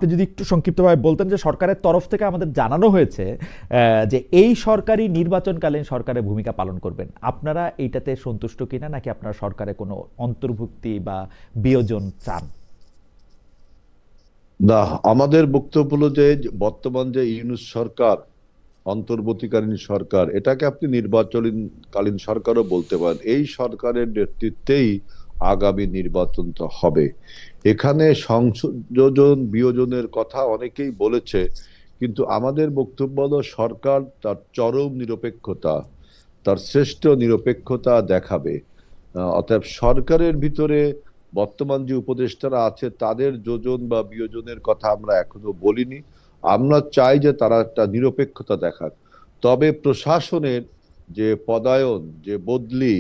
আপনি যদি একটু সংক্ষিপ্তভাবে বলতেন যে সরকারের তরফ থেকে আমাদের জানানো হয়েছে যে এই সরকারি নির্বাচনকালীন সরকারের ভূমিকা পালন করবেন, আপনারা এইটাতে সন্তুষ্ট কিনা, নাকি আপনারা সরকারে কোনো অন্তর্ভুক্তি বা বিয়োজন চান? না, আমাদের বক্তব্য হলো যে বর্তমান যে ইউনূস সরকার, অন্তর্বর্তীকালীন সরকার, এটাকে আপনি নির্বাচনকালীন সরকারও বলতে পারেন। এই সরকারের নেতৃত্বেই আগামী নির্বাচনটা হবে। এখানে সংযোজন বিয়োজনের কথা অনেকেই বলেছে, কিন্তু আমাদের বক্তব্য হলো সরকার তার চরম নিরপেক্ষতা, তার শ্রেষ্ঠ নিরপেক্ষতা দেখাবে। অতএব সরকারের ভিতরে বর্তমান যে উপদেষ্টারা আছে তাদের যোজন বা বিয়োজনের কথা আমরা এখনো বলিনি। আমরা চাই যে তারা একটা নিরপেক্ষতা দেখাক। তবে প্রশাসনের যে পদায়ন, যে বদলি,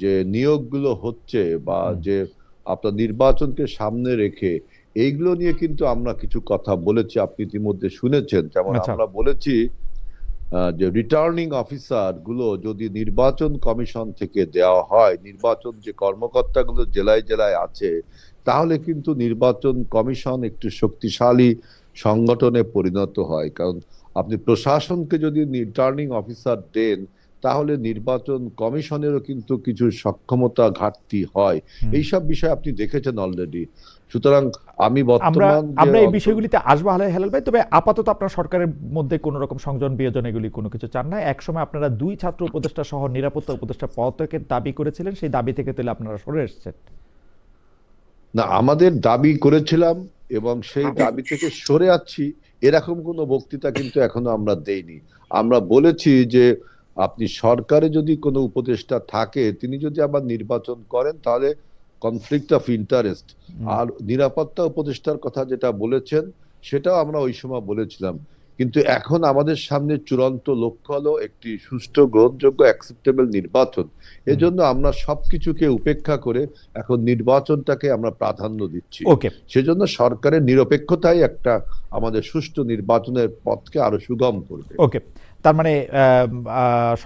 যে নিয়োগগুলো হচ্ছে, বা যে আপনার নির্বাচনকে সামনে রেখে এইগুলো নিয়ে কিন্তু আমরা কিছু কথা বলেছি, আপনি ইতিমধ্যে শুনেছেন। যেমন আচ্ছা। আমরা বলেছি যে রিটার্নিং অফিসার গুলো যদি নির্বাচন কমিশন থেকে দেওয়া হয়, নির্বাচন যে কর্মকর্তাগুলো জেলায় জেলায় আছে, তাহলে কিন্তু নির্বাচন কমিশন একটু শক্তিশালী সংগঠনে পরিণত হয়। কারণ আপনি প্রশাসনকে যদি রিটার্নিং অফিসার দেন, তাহলে নির্বাচন কমিশনেরও কিন্তু কিছু সক্ষমতা ঘাটতি হয়। এইসব বিষয় আপনি দেখেছেন অলরেডি। সুতরাং আমি আমরা বর্তমান যে আমরা এই বিষয়গুলিতে আসবো হেলাল ভাই, তবে আপাতত আপনার সরকারের মধ্যে কোনো রকম সংযোজন বিয়োজন এগুলি কোনো কিছু চান না। একসময় আপনারা 2 ছাত্র উপদেষ্টা সহ নিরাপত্তা উপদেষ্টা পদত্যাগের দাবি করেছিলেন, সেই দাবি থেকে তাহলে আপনারা সরে এসেছেন? না, আমাদের দাবি করেছিলাম এবং সেই দাবি থেকে সরে যাচ্ছি, এরকম কোনো বক্তৃতা কিন্তু এখনো আমরা দেইনি। আমরা বলেছি যে আপনি সরকারে যদি কোনো উপদেষ্টা থাকে, তিনি যদি আবার নির্বাচন করেন, তাহলে কনফ্লিক্ট অফ ইন্টারেস্ট। আর নিরাপত্তা উপদেষ্টার কথা যেটা বলেছেন, সেটাও আমরা ওই সময় বলেছিলাম। কিন্তু এখন আমাদের সামনে চূড়ান্ত লক্ষ্য হলো একটি সুষ্ঠু, গ্রহণযোগ্য, অ্যাকসেপ্টেবল নির্বাচন। এজন্য আমরা সবকিছুকে উপেক্ষা করে এখন নির্বাচনটাকে আমরা প্রাধান্য দিচ্ছি। ওকে। সেজন্য সরকারের নিরপেক্ষতাই একটা আমাদের সুষ্ঠু নির্বাচনের পথকে আরো সুগম করবে। ওকে, তার মানে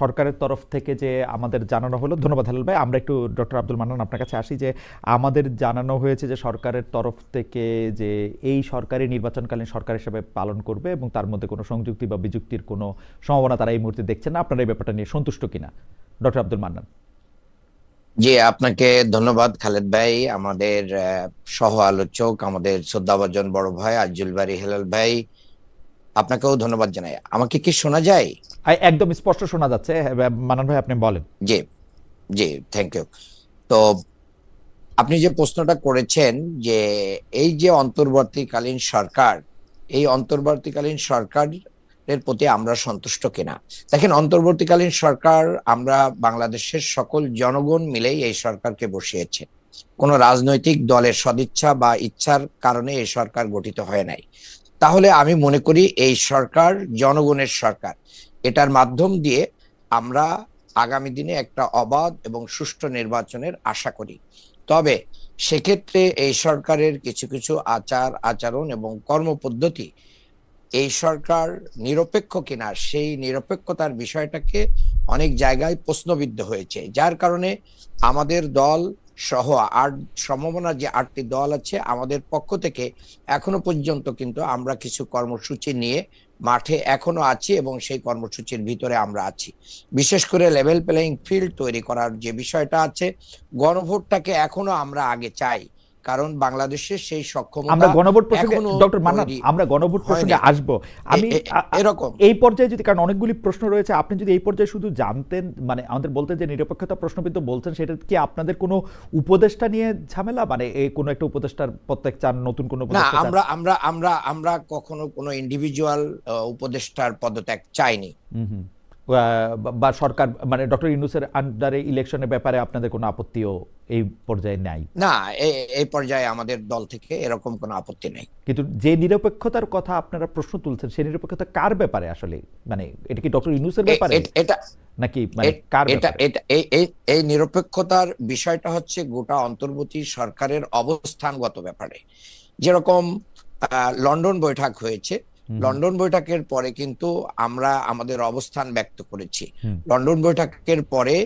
সরকারের তরফ থেকে যে আমাদের জানানো হলো, ধন্যবাদ হেলাল ভাই। আমরা একটু ডক্টর আব্দুল মান্নান আপনার কাছে আসি, যে আমাদের জানানো হয়েছে যে সরকারের তরফ থেকে যে এই সরকারি নির্বাচনকালীন সরকার হিসেবে পালন করবে এবং তার মধ্যে কোনো সংযুক্তি বা বিযুক্তির কোনো সম্ভাবনা তারা এই মুহূর্তে দেখছেন না। আপনারা এই ব্যাপারটা নিয়ে সন্তুষ্ট কিনা, ডক্টর আব্দুল মান্নান? জি, আপনাকে ধন্যবাদ খালেদ ভাই, আমাদের সহ আলোচক, আমাদের শ্রদ্ধাভাজন বড় ভাই আজ্জুল বারী হেলাল ভাই, আপনাকেও ধন্যবাদ জানাই। আমাকে কি শোনা যায়? একদম স্পষ্ট শোনা যাচ্ছে মান্নান ভাই, আপনি বলেন। জি জি, থ্যাংক ইউ। তো আপনি যে প্রশ্নটা করেছেন যে এই যে অন্তর্বর্তীকালীন সরকার, এই অন্তর্বর্তীকালীন সরকারের প্রতি আমরা সন্তুষ্ট কিনা। দেখেন, অন্তর্বর্তীকালীন সরকার, আমরা বাংলাদেশের সকল জনগণ মিলেই এই সরকারকে বসিয়েছে। কোনো রাজনৈতিক দলের সদিচ্ছা বা ইচ্ছার কারণে এই সরকার গঠিত হয় নাই। তাহলে আমি মনে করি এই সরকার জনগণের সরকার। এটার মাধ্যম দিয়ে আমরা আগামী দিনে একটা অবাধ এবং সুষ্ঠু নির্বাচনের আশা করি। তবে সেক্ষেত্রে এই সরকারের কিছু কিছু আচার আচরণ এবং কর্মপদ্ধতি এই সরকার নিরপেক্ষ কিনা, সেই নিরপেক্ষতার বিষয়টাকে অনেক জায়গায় প্রশ্নবিদ্ধ হয়েছে, যার কারণে আমাদের দল সহ সম্ভাবনা যে 8টি দল আছে, আমাদের পক্ষ থেকে এখনো পর্যন্ত কিন্তু আমরা কিছু কর্মসূচি নিয়ে মাঠে এখনো আছি এবং সেই কর্মসূচির ভিতরে আমরা আছি। বিশেষ করে লেভেল প্লেইং ফিল্ড তৈরি করার যে বিষয়টা আছে, গণভোটটাকে এখনো আমরা আগে চাই, কারণ বাংলাদেশের সেই সক্ষমতা আমরা গণভোট প্রসঙ্গে এখনো ডক্টর মান্নান, আমরা গণভোট প্রসঙ্গে আসবো। আমি এরকম এই পর্যায়ে যদি, কারণ অনেকগুলি প্রশ্ন রয়েছে, আপনি যদি এই পর্যায়ে শুধু জানতেন, মানে আমাদের বলতেন যে নিরপেক্ষতা প্রশ্নবিদ্ধ বলছেন, সেটা কি আপনাদের কোনো উপদেষ্টা নিয়ে ঝামেলা, মানে এই কোনো একটা উপদেষ্টার প্রত্যেক চান, নতুন কোনো না, উপদেষ্টা চান? আমরা আমরা আমরা আমরা কখনো কোনো ইন্ডিভিজুয়াল উপদেষ্টার পদত্যাগ চাইনি। বা সরকার, মানে ডক্টর ইউনূসের আন্ডারে ইলেকশনের ব্যাপারে আপনাদের কোনো আপত্তিও এই পর্যায়ে নাই? না, এই পর্যায়ে আমাদের দল থেকে এরকম কোনো আপত্তি নেই। কিন্তু যে নিরপেক্ষতার কথা আপনারা প্রশ্ন তুলছেন, সেই নিরপেক্ষতা কার ব্যাপারে আসলে? মানে এটা কি ডক্টর ইউনূসের ব্যাপারে এটা নাকি মানে কার এটা ব্যাপারে? এটা এই নিরপেক্ষতার বিষয়টা হচ্ছে গোটা অন্তর্বর্তী সরকারের অবস্থানগত ব্যাপারে। যেরকম লন্ডন বৈঠক হয়েছে, লন্ডন বৈঠকের পরে কিন্তু আমরা আমাদের অবস্থান ব্যক্ত করেছি। লন্ডন বৈঠকের পরে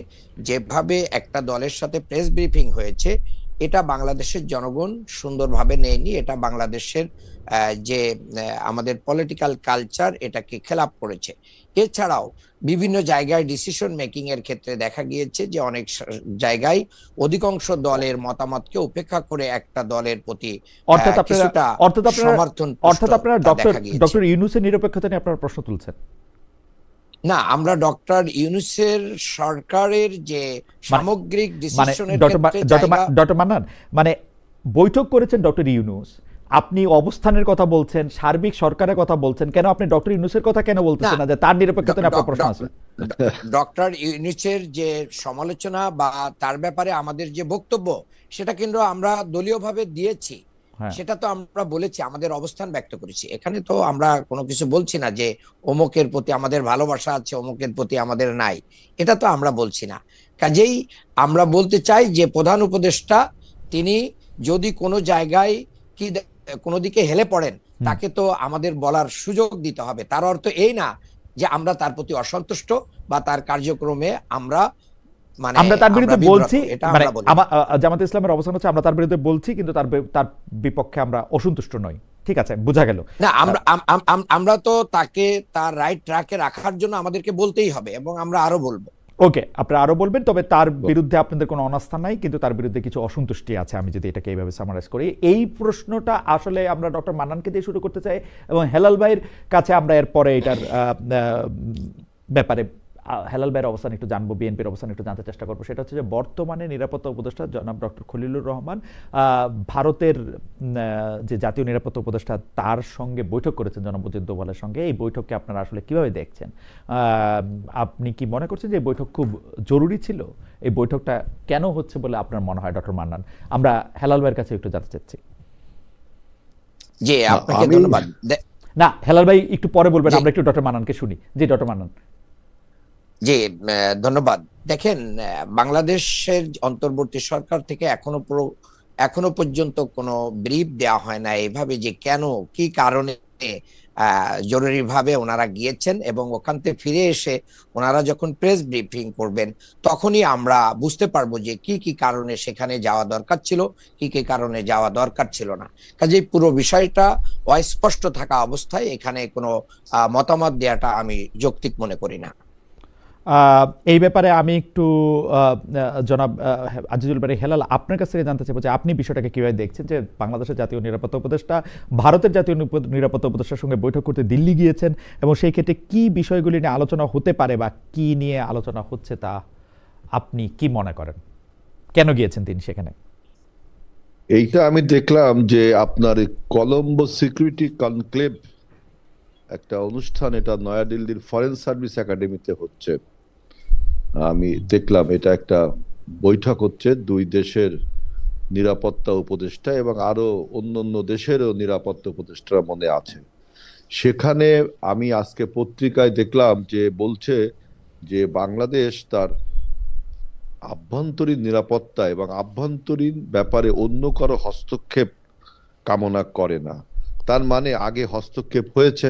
যেভাবে একটা দলের সাথে প্রেস ব্রিফিং হয়েছে, এটা বাংলাদেশের জনগণ সুন্দরভাবে নেয়নি। এটা বাংলাদেশের যে আমাদের পলিটিক্যাল কালচার এটাকে খেলাপ করেছে। এছাড়াও বিভিন্ন জায়গায় ডিসিশন মেকিং এর ক্ষেত্রে দেখা গিয়েছে যে অনেক জায়গায় অধিকাংশ দলের মতামতকে উপেক্ষা করে একটা দলের প্রতি কিছুটা সমর্থন দেখা গিয়েছে। ডক্টর ইউনূসের নিরপেক্ষতা নিয়ে আপনারা প্রশ্ন তুলছেন না? আমরা ডক্টর ইউনূসের সরকারের যে সামগ্রিক ডিসিশনের ক্ষেত্রে ডক্টর মান্নান মানে বৈঠক করেছেন ডক্টর ইউনূস, আপনি অবস্থানের কথা বলছেন, সার্বিক সরকারের কথা বলছেন, কেন আপনি ডক্টর ইউনূসের কথা কেন বলতেছেন না যে তার নিরপেক্ষতা নিয়ে আপনার প্রশ্ন আছে? ডক্টর ইউনূসের যে সমালোচনা বা তার ব্যাপারে আমাদের যে বক্তব্য সেটা কিন্তু আমরা দলীয়ভাবে দিয়েছি, সেটা তো আমরা বলেছি, আমাদের অবস্থান ব্যক্ত করেছি। এখানে তো আমরা কোনো কিছু বলছি না যে অমুকের প্রতি আমাদের ভালোবাসা আছে, অমুকের প্রতি আমাদের নাই, এটা তো আমরা বলছি না। কাজেই আমরা বলতে চাই যে প্রধান উপদেষ্টা তিনি যদি কোনো জায়গায় কোনো দিকে হেলে পড়েন তাকে তো আমাদের বলার সুযোগ দিতে হবে। তার অর্থ এই না যে আমরা তার প্রতি অসন্তুষ্ট বা তার কার্যক্রমে আমরা তার বিরুদ্ধে বলছি, জামাতে ইসলামের অবস্থান হচ্ছে আমরা তার বিরুদ্ধে বলছি কিন্তু তার বিপক্ষে আমরা অসন্তুষ্ট নই। ঠিক আছে, বোঝা গেল না। আমরা তো তাকে তার রাইট ট্র্যাকে রাখার জন্য আমাদেরকে বলতেই হবে এবং আমরা আরো বলবো। ওকে, আপনারা আরো বলবেন, তবে তার বিরুদ্ধে আপনাদের কোনো অনাস্থা নাই কিন্তু তার বিরুদ্ধে কিছু অসন্তুষ্টি আছে, আমি যদি এটাকে এইভাবে সামারাইজ করি। এই প্রশ্নটা আসলে আমরা ডক্টর মান্নানকে দিয়ে শুরু করতে চাই এবং হেলাল ভাইয়ের কাছে আমরা এরপরে এটার ব্যাপারে হেলাল ভাইয়ের অবস্থান একটু জানবো, বিএনপির অবস্থান একটু জানতে চেষ্টা করবো। সেটা হচ্ছে যে বর্তমানে নিরাপত্তা উপদেষ্টা জনাব ডক্টর খলিলুর রহমান ভারতের যে জাতীয় নিরাপত্তা উপদেষ্টা তার সঙ্গে বৈঠক করেছেন জনাব অজিত দোভালের সঙ্গে। এই বৈঠককে আপনারা আসলে কিভাবে দেখছেন? আপনি কি মনে করছেন যে এই বৈঠক খুব জরুরি ছিল? এই বৈঠকটা কেন হচ্ছে বলে আপনার মনে হয় ডক্টর মান্নান? আমরা হেলাল ভাইয়ের কাছে একটু জানতে চাচ্ছি। জি, আপনাকে ধন্যবাদ। না, হেলাল ভাই একটু পরে বলবেন, আমরা একটু ডক্টর মান্নানকে শুনি। জি ডক্টর মান্নান। জি, ধন্যবাদ। দেখেন, বাংলাদেশের অন্তর্বর্তী সরকার থেকে এখনো পর্যন্ত কোনো ব্রিফ দেওয়া হয় না এইভাবে যে কেন কি কারণে জরুরিভাবে ওনারা গিয়েছেন, এবং ওখান থেকে ফিরে এসে ওনারা যখন প্রেস ব্রিফিং করবেন তখনই আমরা বুঝতে পারবো যে কি কি কারণে সেখানে যাওয়া দরকার ছিল, কি কি কারণে যাওয়া দরকার ছিল না। কাজেই পুরো বিষয়টা অস্পষ্ট থাকা অবস্থায় এখানে কোনো মতামত দেওয়াটা আমি যৌক্তিক মনে করি না। এই ব্যাপারে আমি একটু জনাব আজিজুল বারী হেলাল আপনার কাছ থেকে জানতে চাইবো যে আপনি বিষয়টাকে কিভাবে দেখছেন, যে বাংলাদেশের জাতীয় নিরাপত্তা উপদেষ্টা ভারতের জাতীয় নিরাপত্তা উপদেষ্টার সঙ্গে বৈঠক করতে দিল্লি গিয়েছেন এবং সেই ক্ষেত্রে কি বিষয়গুলি নিয়ে আলোচনা হতে পারে বা কি নিয়ে আলোচনা হচ্ছে তা আপনি কি মনে করেন? কেন গিয়েছেন তিনি সেখানে? এইটা আমি দেখলাম যে আপনার কলম্বো সিকিউরিটি কনক্লেভ একটা অনুষ্ঠান, এটা নয়াদিল্লির ফরেন সার্ভিস একাডেমিতে হচ্ছে। আমি দেখলাম এটা একটা বৈঠক হচ্ছে দুই দেশের নিরাপত্তা উপদেষ্টা এবং আরো অন্য দেশেরও নিরাপত্তা উপদেষ্টারা মনে আছে সেখানে। আমি আজকে পত্রিকায় দেখলাম যে বলছে যে বাংলাদেশ তার আভ্যন্তরীণ নিরাপত্তা এবং আভ্যন্তরীণ ব্যাপারে অন্য কারো হস্তক্ষেপ কামনা করে না। তার মানে আগে হস্তক্ষেপ হয়েছে।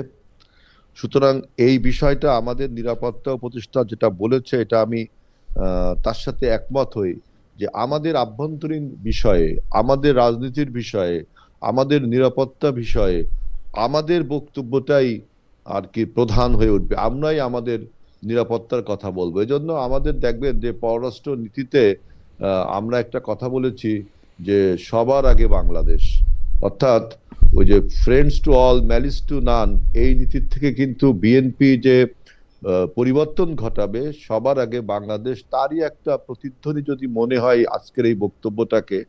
সুতরাং এই বিষয়টা আমাদের নিরাপত্তা উপদেষ্টা যেটা বলেছে এটা আমি তার সাথে একমত হই যে আমাদের আভ্যন্তরীণ বিষয়ে, আমাদের রাজনীতির বিষয়ে, আমাদের নিরাপত্তা বিষয়ে আমাদের বক্তব্যটাই আর কি প্রধান হয়ে উঠবে। আমরাই আমাদের নিরাপত্তার কথা বলবো। এজন্য আমাদের দেখবেন যে পররাষ্ট্র নীতিতে আমরা একটা কথা বলেছি যে সবার আগে বাংলাদেশ, অর্থাৎ ওই যে friends to all malice two নান, এই নীতির থেকে কিন্তু বিএনপি যে পরিবর্তন ঘটাবে সবার আগে বাংলাদেশ, তারই একটা প্রতিধ্বনি যদি মনে হয় আজকের এই বক্তব্যটাকে।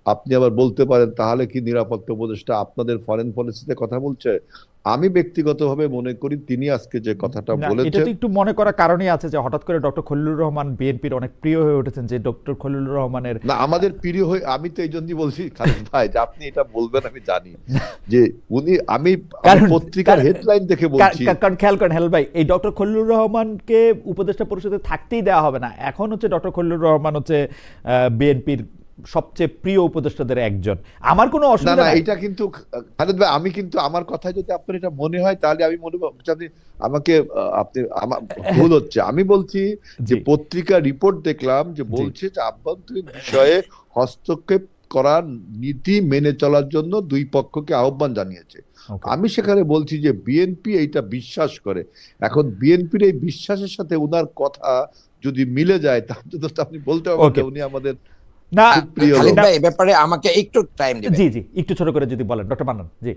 আপনি আবার বলতে পারেন তাহলে কি নিরাপত্তা উপদেষ্টা আপনাদের ফরেন পলিসিতে কথা বলছে? আমি ব্যক্তিগতভাবে মনে করি তিনি আজকে যে কথাটা বলেছেন, এটা তো একটু মনে করার কারণই আছে যে হঠাৎ করে ডক্টর খলিলুর রহমান বিএনপির অনেক প্রিয় হয়ে উঠেছেন, যে ডক্টর খলিলুর রহমানের না আমাদের প্রিয় হয়ে, আমি তো এই জন্যই বলছি খালিদ ভাই যে আপনি এটা বলবেন আমি জানি যে উনি, আমি পত্রিকার হেডলাইন দেখে বলছি। কারণ খেয়াল করেন হেলাল ভাই, এই ডক্টর খলিলুর রহমানকে উপদেষ্টা পরিষদে থাকতেই দেওয়া হবে না। এখন হচ্ছে ডক্টর খলিলুর রহমান হচ্ছে বিএনপির সবচেয়ে প্রিয় উপদেষ্টাদের একজন। আমার কোনো অসুবিধা নাই। এটা কিন্তু খালেদ ভাই, আমি কিন্তু আমার কথায় যদি আপনার এটা মনে হয় তাহলে আমি মনে আপনি আমাকে আমার ভুল হচ্ছে। আমি বলছি যে পত্রিকা রিপোর্ট দেখলাম যে বলছে যে আভ্যন্তরীণ বিষয়ে হস্তক্ষেপ করার নীতি মেনে চলার জন্য দুই পক্ষকে আহ্বান জানিয়েছে। ওকে আমি সেখানে বলছি যে বিএনপি এইটা বিশ্বাস করে। এখন বিএনপির এই বিশ্বাসের সাথে উনার কথা যদি মিলে যায়, তাহলে তো আপনি বলতে পারবেন ওকে যে উনি আমাদের না খুব প্রিয় খালিদ লোক। ভাই, এ ব্যাপারে আমাকে একটু টাইম দিবেন। জি জি একটু ছোট করে যদি বলেন ডক্টর মান্নান। জি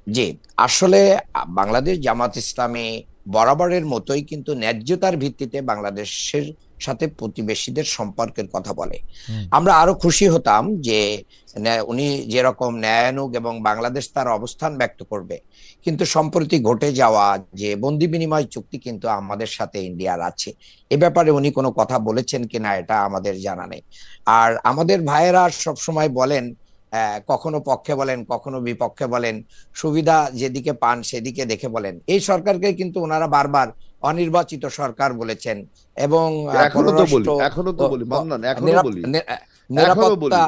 জি, আসলে বাংলাদেশ জামাত ইসলামী বরাবরের মতোই কিন্তু ন্যায্যতার ভিত্তিতে বাংলাদেশের সাথে প্রতিবেশীদের সম্পর্কের কথা বলে। হুম, আমরা আরো খুশি হতাম যে উনি যেরকম ন্যায়ানুগ এবং বাংলাদেশ তার অবস্থান ব্যক্ত করবে, কিন্তু সম্প্রতি ঘটে যাওয়া যে বন্দি বিনিময় চুক্তি কিন্তু আমাদের সাথে ইন্ডিয়ার আছে, এ ব্যাপারে উনি কোনো কথা বলেছেন কিনা এটা আমাদের জানা নেই। আর আমাদের ভাইয়েরা সবসময় বলেন, কখনো পক্ষে বলেন কখনো বিপক্ষে বলেন, সুবিধা যেদিকে পান সেদিকে দেখে বলেন। এই সরকারকে কিন্তু ওনারা বারবার অনির্বাচিত সরকার বলেছেন এবং এখনো তো বলি মান্নান, এখনো নিরাপ- বলি, নি- এখনো বলি। নিরাপত্তা,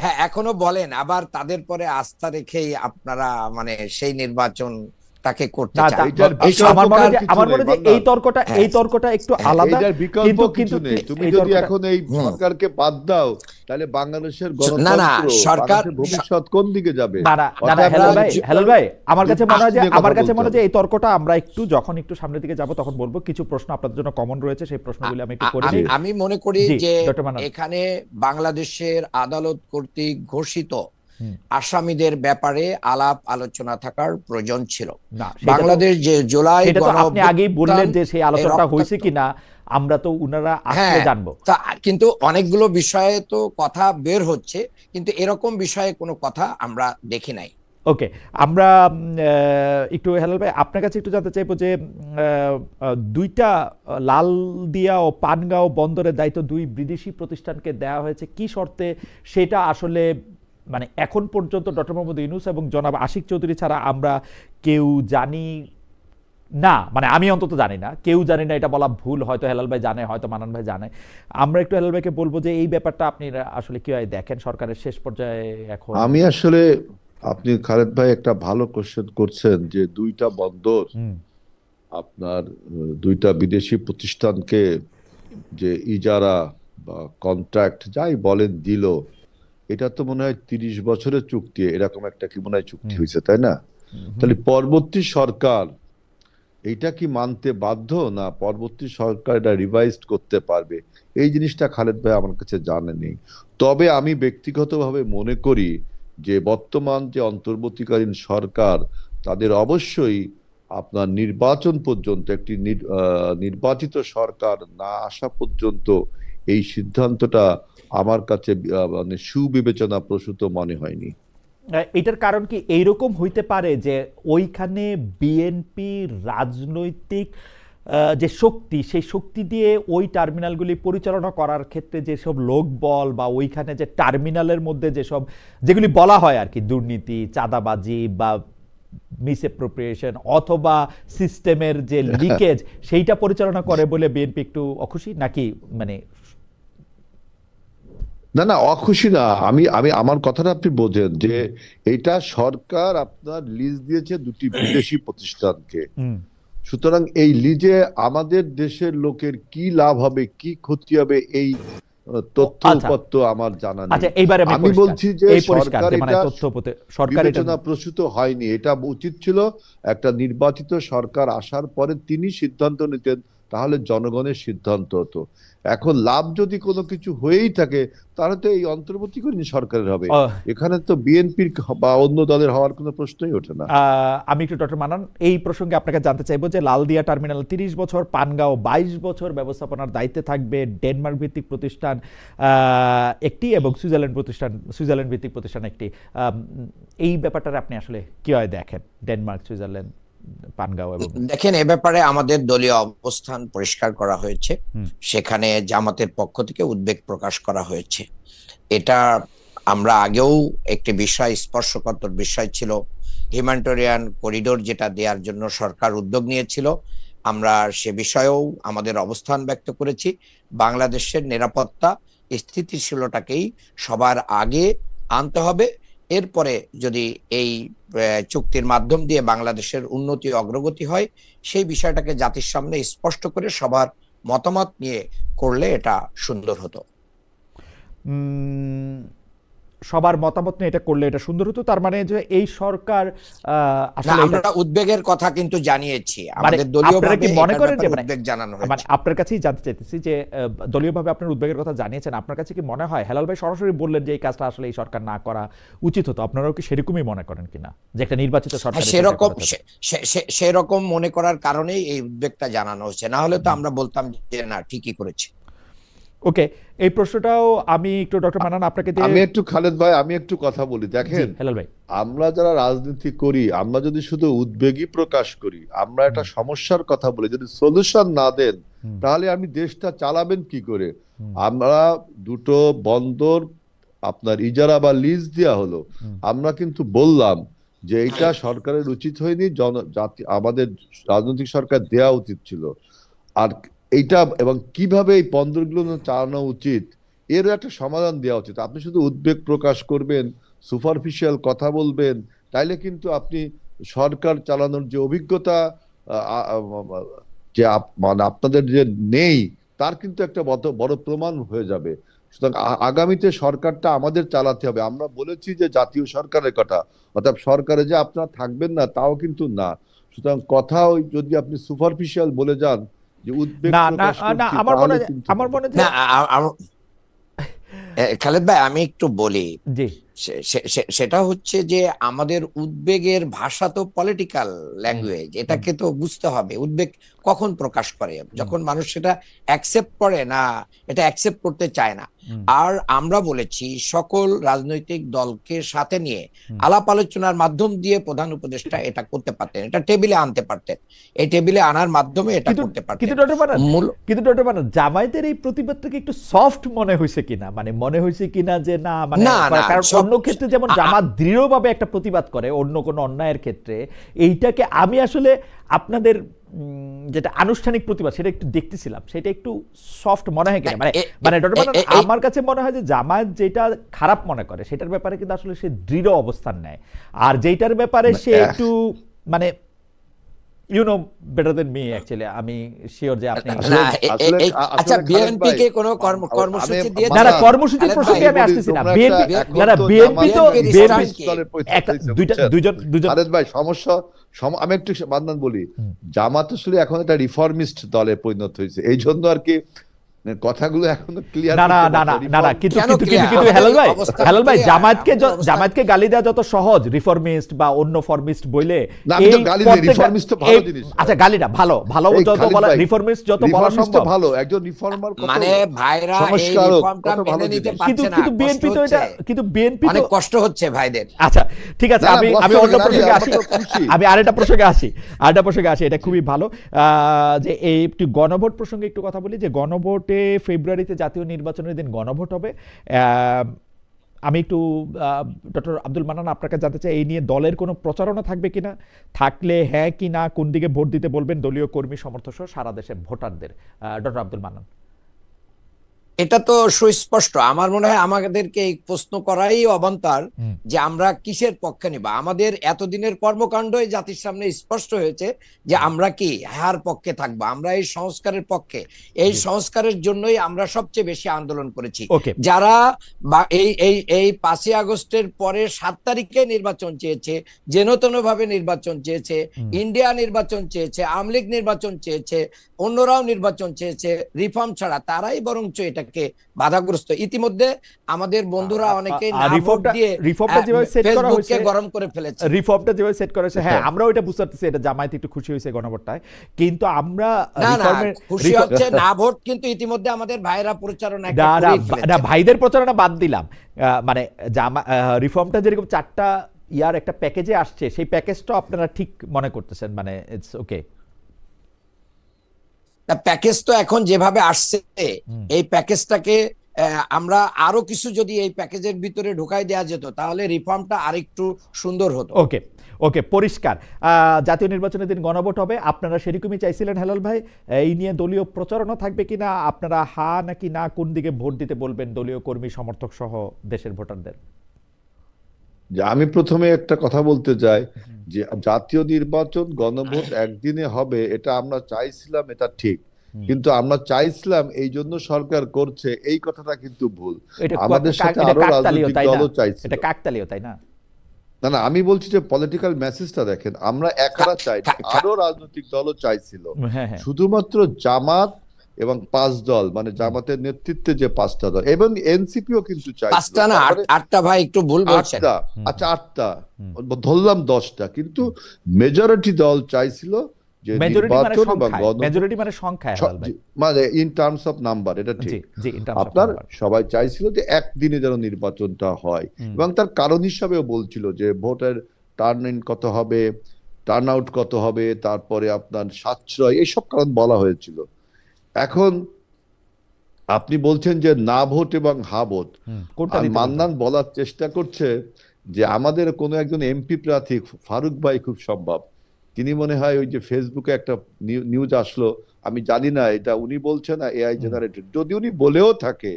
হ্যাঁ এখনো বলেন, আবার তাদের পরে আস্থা রেখেই আপনারা মানে সেই নির্বাচনটাকে করতে না চান। এইটার এই বিকল্প আমার মনে হয় যে কিছু আমার নেই, মনে হয় যে মান্নান। এই হ্যাঁ, তর্কটা একটু হ্যাঁ, আলাদা, এইটার বিকল্প কিন্তু কিছু কিন্তু নেই। তুমি এই যদি তর্কটা এখন এই হুম। সরকারকে বাদ দাও, তাহলে বাংলাদেশের না না, গণতন্ত্র, সরকার বাংলাদেশের ভবিষ্যৎ কোন দিকে যাবে? না না না না অতএব হেলাল ভাই, যুক্ত- হেলাল ভাই, আমার কাছে মনে হয় যে নিয়ে কথা আমার কাছে বলতে মনে হয় যে হবে। এই তর্কটা আমরা যখন একটু সামনের দিকে যাব তখন বলবো। কিছু প্রশ্ন আপনাদের জন্য কমন রয়েছে, সেই প্রশ্নগুলি আমি একটু করে আমি নিই। আমি মনে করি জি যে ডক্টর মান্নান। এখানে বাংলাদেশের আদালত কর্তৃক ঘোষিত হুম, আসামিদের ব্যাপারে আলাপ আলোচনা থাকার প্রয়োজন ছিল। না সেটা তো বাংলাদেশ যে জুলাই সেটা তো গণ আপনি আগেই বললেন যে সেই এই আলোচনাটা হয়েছে রক্তাক্ত, কিনা আমরা তো উনারা আসলে হ্যাঁ জানবো। তা কিন্তু অনেকগুলো বিষয়ে তো কথা বের হচ্ছে, কিন্তু এরকম বিষয়ে কোনো কথা আমরা দেখি নাই। ওকে আমরা একটু হেলাল ভাই আপনার কাছে একটু জানতে চাইবো যে দুইটা লালদিয়া ও পানগাঁও বন্দরের দায়িত্ব দুই বিদেশি প্রতিষ্ঠানকে দেওয়া হয়েছে কি শর্তে, সেটা আসলে মানে এখন পর্যন্ত ডক্টর মোহাম্মদ ইউনূস এবং জনাব আশিক চৌধুরী ছাড়া আমরা কেউ জানি না, মানে আমি অন্তত জানি না, কেউ জানি না, এটা বলা ভুল, হয়তো হেলাল ভাই জানে, হয়তো মান্নান ভাই জানে। আমরা একটু হেলাল ভাইকে বলবো যে এই ব্যাপারটা আপনি আসলে কিভাবে দেখেন সরকারের শেষ পর্যায়ে এখন। আমি আসলে, আপনি খালেদ ভাই একটা ভালো কোশ্চেন করছেন যে দুইটা বন্দর হুম আপনার দুইটা বিদেশি প্রতিষ্ঠানকে যে ইজারা বা কন্ট্রাক্ট যাই বলেন দিল, এটা তো মনে হয় 30 বছরের চুক্তি, এরকম একটা কি মনে হয় চুক্তি হুম হয়েছে, তাই না? হুম তাহলে পরবর্তী সরকার এইটা কি মানতে বাধ্য, না পরবর্তী সরকার এটা রিভাইজ করতে পারবে? এই জিনিসটা খালেদ ভাই আমার কাছে জানা নেই। তবে আমি ব্যক্তিগতভাবে মনে করি যে বর্তমান যে অন্তর্বর্তীকালীন সরকার, তাদের অবশ্যই আপনার নির্বাচন পর্যন্ত একটি নির্বাচিত সরকার না আসা পর্যন্ত এই সিদ্ধান্তটা আমার কাছে মানে সুবিবেচনা প্রসূত মনে হয়নি। এটার কারণ কি এইরকম হইতে পারে যে ওইখানে বিএনপি রাজনৈতিক যে শক্তি, সেই শক্তি দিয়ে ওই টার্মিনালগুলি পরিচালনা করার ক্ষেত্রে যেসব লোকবল বা ওইখানে যে টার্মিনালের মধ্যে যেগুলি বলা হয় আর কি, দুর্নীতি, চাঁদাবাজি বা মিসঅ্যাপ্রোপ্রিয়েশন অথবা সিস্টেমের যে লিকেজ, সেইটা পরিচালনা করে বলে বিএনপি একটু অখুশি নাকি? মানে না না, অখুশি না। আমি আমি আমার কথাটা আপনি বোঝেন যে এটা সরকার আপনার লিজ দিয়েছে দুটি বিদেশি প্রতিষ্ঠানকে। হুম, সুতরাং এই লিজে আমাদের দেশের লোকের কি লাভ হবে, কি ক্ষতি হবে, এই তথ্য আচ্ছা উপাত্ত আমার জানা আচ্ছা, নেই। এইবারে আমি আমি বলছি যে এই পরিষ্কার সরকার যে মানে এটা সরকার এটা বিবেচনা প্রসূত হয়নি। এটা উচিত ছিল একটা নির্বাচিত সরকার আসার পরে তিনি সিদ্ধান্ত নিতেন, তাহলে জনগণের সিদ্ধান্ত হতো। এখন লাভ যদি কোনো কিছু হয়েই থাকে, তাহলে তো এই অন্তর্বর্তীকালীন সরকারের হবে, আহ, এখানে তো বিএনপির বা অন্য দলের হওয়ার কোনো প্রশ্নই ওঠে না। আমি একটু ডক্টর মান্নান এই প্রসঙ্গে আপনাকে জানতে চাইবো যে লালদিয়া টার্মিনাল 30 বছর, পানগাঁও 22 বছর ব্যবস্থাপনার দায়িত্বে থাকবে ডেনমার্ক ভিত্তিক প্রতিষ্ঠান একটি এবং সুইজারল্যান্ড ভিত্তিক প্রতিষ্ঠান একটি। এই ব্যাপারটা আপনি আসলে কিভাবে দেখেন, ডেনমার্ক, সুইজারল্যান্ড, পানগাঁও এবং দেখেন, এ ব্যাপারে আমাদের দলীয় অবস্থান পরিষ্কার করা হয়েছে। হুম, সেখানে জামাতের পক্ষ থেকে উদ্বেগ প্রকাশ করা হয়েছে। এটা আমরা আগেও একটি বিষয়, স্পর্শকাতর বিষয় ছিল, হিউম্যানিটেরিয়ান করিডোর যেটা দেওয়ার জন্য সরকার উদ্যোগ নিয়েছিল। আমরা সে বিষয়েও আমাদের অবস্থান ব্যক্ত করেছি। বাংলাদেশের নিরাপত্তা স্থিতিশীলতাকেই সবার আগে আনতে হবে। এরপরে যদি এই চুক্তির মাধ্যম দিয়ে বাংলাদেশের উন্নতি অগ্রগতি হয়, সেই বিষয়টাকে জাতির সামনে স্পষ্ট করে সবার মতামত নিয়ে করলে এটা সুন্দর হতো। সবার মতামত নিয়ে এটা করলে এটা সুন্দর হতো। তার মানে যে এই সরকার না, আসলে এটা আমরা উদ্বেগের কথা কিন্তু জানিয়েছি, মানে আমাদের দলীয় আপনারা কি ভাবে মনে এটার করেন যে ব্যাপারে মানে উদ্বেগ জানানো মানে হয়েছে। আপনার কাছেই জানতে চাইতেছি যে দলীয়ভাবে আপনার উদ্বেগের কথা জানিয়েছেন, আপনার কাছে কি মনে হয় হেলাল ভাই সরাসরি বললেন যে এই কাজটা আসলে এই সরকার না করা উচিত হতো, আপনারাও কি সেরকমই মনে করেন কিনা যে একটা নির্বাচিত সরকার হ্যাঁ, সেরকম মনে করার কারণেই এই উদ্বেগটা জানানো হচ্ছে, না হলে তো আমরা বলতাম যে না, ঠিকই করেছে। ওকে, এই প্রশ্নটাও আমি একটু ডক্টর মান্নান আপনাকে দিয়ে। আমি একটু খালেদ ভাই, আমি একটু কথা বলি। জি দেখেন, হেলাল ভাই, আমরা যারা রাজনীতি করি, আমরা যদি শুধু উদ্বেগই প্রকাশ করি, আমরা একটা সমস্যার কথা বলি, যদি সলিউশন না দেন, তাহলে আমি দেশটা চালাবেন কি করে? আমরা দুটো বন্দর আপনার ইজারা বা লিজ দেওয়া হলো, আমরা কিন্তু বললাম যে এটা সরকারের উচিত হয়নি, আমাদের রাজনৈতিক সরকার দেয়া উচিত ছিল। আর এইটা এবং কিভাবে এই বন্দরগুলো চালানো উচিত এর একটা সমাধান দেওয়া উচিত। আপনি শুধু উদ্বেগ প্রকাশ করবেন, সুপারফিশিয়াল কথা বলবেন, তাইলে কিন্তু আপনি সরকার চালানোর যে অভিজ্ঞতা যে মানে আপনাদের যে নেই, তার কিন্তু একটা বড় প্রমাণ হয়ে যাবে। সুতরাং আগামীতে সরকারটা আমাদের চালাতে হবে। আমরা বলেছি যে জাতীয় সরকারের কথা, অর্থাৎ সরকারে যে আপনারা থাকবেন না তাও কিন্তু না। সুতরাং কথা যদি আপনি সুপারফিশিয়াল বলে যান যে উদ্বেগ না না প্রকাশ না, করছি, আমার মনে তাহলে কিন্তু আমার মনে না, খালেদ ভাই আমি একটু বলি। জি সেটা হচ্ছে যে আমাদের উদ্বেগের ভাষা তো পলিটিক্যাল ল্যাঙ্গুয়েজ, এটাকে তো বুঝতে হবে। উদ্বেগ কখন প্রকাশ করে? যখন মানুষ সেটা অ্যাকসেপ্ট করে না, এটা অ্যাকসেপ্ট করতে চায় না। আর আমরা বলেছি সকল রাজনৈতিক দলকে সাথে নিয়ে আলাপ আলোচনার মাধ্যম দিয়ে প্রধান উপদেষ্টা এটা করতে পারতেন, এটা টেবিলে আনতে পারতেন, এই টেবিলে আনার মাধ্যমে এটা করতে পারতেন। কিন্তু ডক্টর মান্নান, জামায়াতের এই প্রতিবাদটাকে একটু সফট মনে হয়েছে কিনা, মানে মনে হয়েছে কিনা যে না মানে কারণ অন্য ক্ষেত্রে যেমন জামাত দৃঢ়ভাবে একটা প্রতিবাদ করে অন্য কোনো অন্যায়ের ক্ষেত্রে, এইটাকে আমি আসলে আপনাদের যেটা আনুষ্ঠানিক প্রতিবাদ সেটা একটু দেখতেছিলাম, সেটা একটু সফট মনে হয় কিনা, মানে ডক্টর মান্নান আমার কাছে মনে হয় যে জামায়াত যেটা খারাপ মনে করে সেটার ব্যাপারে কিন্তু আসলে সে দৃঢ় অবস্থান নেয়, আর যেটার ব্যাপারে সে একটু মানে you know better than me actually, আমি শিওর যে আপনি আচ্ছা বিএনপি কে কোনো কর্মসূচি দিয়ে না না কর্মসূচির প্রসঙ্গে আমি আসতেছি না। বিএনপি না না বিএনপি তো দুজন খালেদ ভাই সমস্যা আমি একটু মান্নান বলি, জামাত আসলে এখন একটা রিফর্মিস্ট দলে পরিণত হয়েছে, এই জন্য আর কি কথাগুলো এখনো ক্লিয়ার না না না না না না কিন্তু হেলাল ভাই জামায়াতকে গালি দেওয়া যত সহজ রিফর্মিস্ট বা অন্য ফরমিস্ট বইলে, আচ্ছা গালিটা ভালো ভালো যত বলা রিফর্মিস্ট যত বলা সম্ভব ভালো, একজন রিফর্মার মানে ভাইরা এই রিফর্মটা মেনে নিতে পারছে না, কিন্তু বিএনপি তো এটা অনেক কষ্ট হচ্ছে ভাইদের। আচ্ছা ঠিক আছে, আমি অন্য প্রসঙ্গে আসি, আমি আরেকটা প্রসঙ্গে আসি, এটা খুবই ভালো যে এই একটু গণভোট প্রসঙ্গে একটু কথা বলি, যে গণভোটে ফেব্রুয়ারিতে জাতীয় নির্বাচনের দিন গণভোট হবে। আমি একটু ডক্টর আব্দুল মান্নান আপনার কাছে জানতে চাই এই নিয়ে দলের কোনো প্রচারণা থাকবে কিনা, থাকলে হ্যাঁ কি না, কোন দিকে ভোট দিতে বলবেন দলীয় কর্মী সমর্থক সহ সারা দেশের ভোটারদের? ডক্টর আব্দুল মান্নান। এটা তো সুস্পষ্ট, আমার মনে হয় আমাদেরকে এই প্রশ্ন করাই অবান্তর যে আমরা কিসের পক্ষে নিব। আমাদের এতদিনের কর্মকাণ্ডই জাতির সামনে স্পষ্ট হয়েছে যে আমরা কি হার পক্ষে থাকবো, আমরা এই সংস্কারের পক্ষে। এই সংস্কারের জন্যই আমরা সবচেয়ে বেশি আন্দোলন করেছি। যারা এই 5ই আগস্টের পরে 7 তারিখে নির্বাচন চেয়েছে, যেনতেন ভাবে নির্বাচন চেয়েছে, ইন্ডিয়া নির্বাচন চেয়েছে, আওয়ামী লীগ নির্বাচন চেয়েছে, অন্যরাও নির্বাচন চেয়েছে রিফর্ম ছাড়া, তারাই বরঞ্চ এটাকে বাধাগ্রস্ত। ইতিমধ্যে আমাদের বন্ধুরা অনেকেই রিফর্মটা যেভাবে সেট করা হয়েছে, গরম করে ফেলেছে, রিফর্মটা যেভাবে সেট করা হয়েছে, হ্যাঁ আমরাও এটা বুঝতে পারতেছি, এটা জামায়াত একটু খুশি হয়েছে গণভোটটায়, কিন্তু আমরা খুশি হচ্ছে না ভোট, কিন্তু ইতিমধ্যে আমাদের ভাইরা প্রচারণা না ভাইদের প্রচারণা বাদ দিলাম, মানে রিফর্মটা যেরকম 4টা ইয়ার একটা প্যাকেজে আসছে, সেই প্যাকেজটা আপনারা ঠিক মনে করতেছেন, মানে ইটস ওকে? প্যাকেজ তো এখন যেভাবে আসছে এই প্যাকেজটাকে আমরা আরো কিছু যদি এই প্যাকেজের ভিতরে ঢুকাই দেওয়া যেত তাহলে রিফর্মটা আরেকটু সুন্দর হতো। ওকে পরিষ্কার। জাতীয় নির্বাচনের দিন গণভোট হবে, আপনারা সেরকমই চাইছিলেন হেলাল ভাই, এই নিয়ে দলীয় প্রচারণা থাকবে কিনা, আপনারা হা নাকি না কোন দিকে ভোট দিতে বলবেন দলীয় কর্মী সমর্থক সহ দেশের ভোটারদের? আমি প্রথমে একটা কথা বলতে চাই যে জাতীয় নির্বাচন গণভোট একদিনে হবে এটা আমরা চাইছিলাম, এটা ঠিক, কিন্তু আমরা চাইছিলাম এই জন্য সরকার করছে, এই কথাটা কিন্তু ভুল। এটা আমাদের সাথে এটা আরো কাকতালীয়, রাজনৈতিক তাই না? দলও চাইছিল। এটা কাকতালীয়, তাই না? না না, আমি বলছি যে পলিটিক্যাল মেসেজটা দেখেন, আমরা একারা চাই, আরো রাজনৈতিক দলও চাইছিল। হ্যাঁ, হ্যাঁ। শুধুমাত্র জামাত এবং 5 দল, মানে জামাতের নেতৃত্বে যে 5টা দল, এবং এনসিপিও কিন্তু চাইছিল। 5টা না, 8টা ভাই, একটু ভুল বলছেন। 8টা, আচ্ছা 8টা, ধরলাম 10টা, কিন্তু মেজরিটি দল চাইছিল যে মেজরিটি মানে নির্বাচন এবং সংখ্যায়, মেজরিটি মানে সংখ্যায় হেলাল ভাই। মানে ইন টার্মস অফ নাম্বার, এটা জি ঠিক। জি, ইন টার্মস অফ আপনার নাম্বার। সবাই চাইছিল যে একদিনে যেন নির্বাচনটা হয়, এবং তার কারণ হিসাবেও বলছিল যে ভোটের টার্ন ইন কত হবে, টার্ন আউট কত হবে, তারপরে আপনার সাশ্রয়, এইসব কারণ বলা হয়েছিল। এখন আপনি বলছেন যে না ভোট এবং হা ভোট, কোনটা আর দিতে বলবেন? মান্নান বলার চেষ্টা করছে যে আমাদের কোনো একজন এমপি প্রার্থী, ফারুক ভাই খুব সম্ভব, তিনি মনে হয় ওই যে ফেসবুকে একটা নিউজ আসলো, আমি জানি না এটা উনি বলছেন না এআই জেনারেটেড, যদি উনি বলেও থাকে,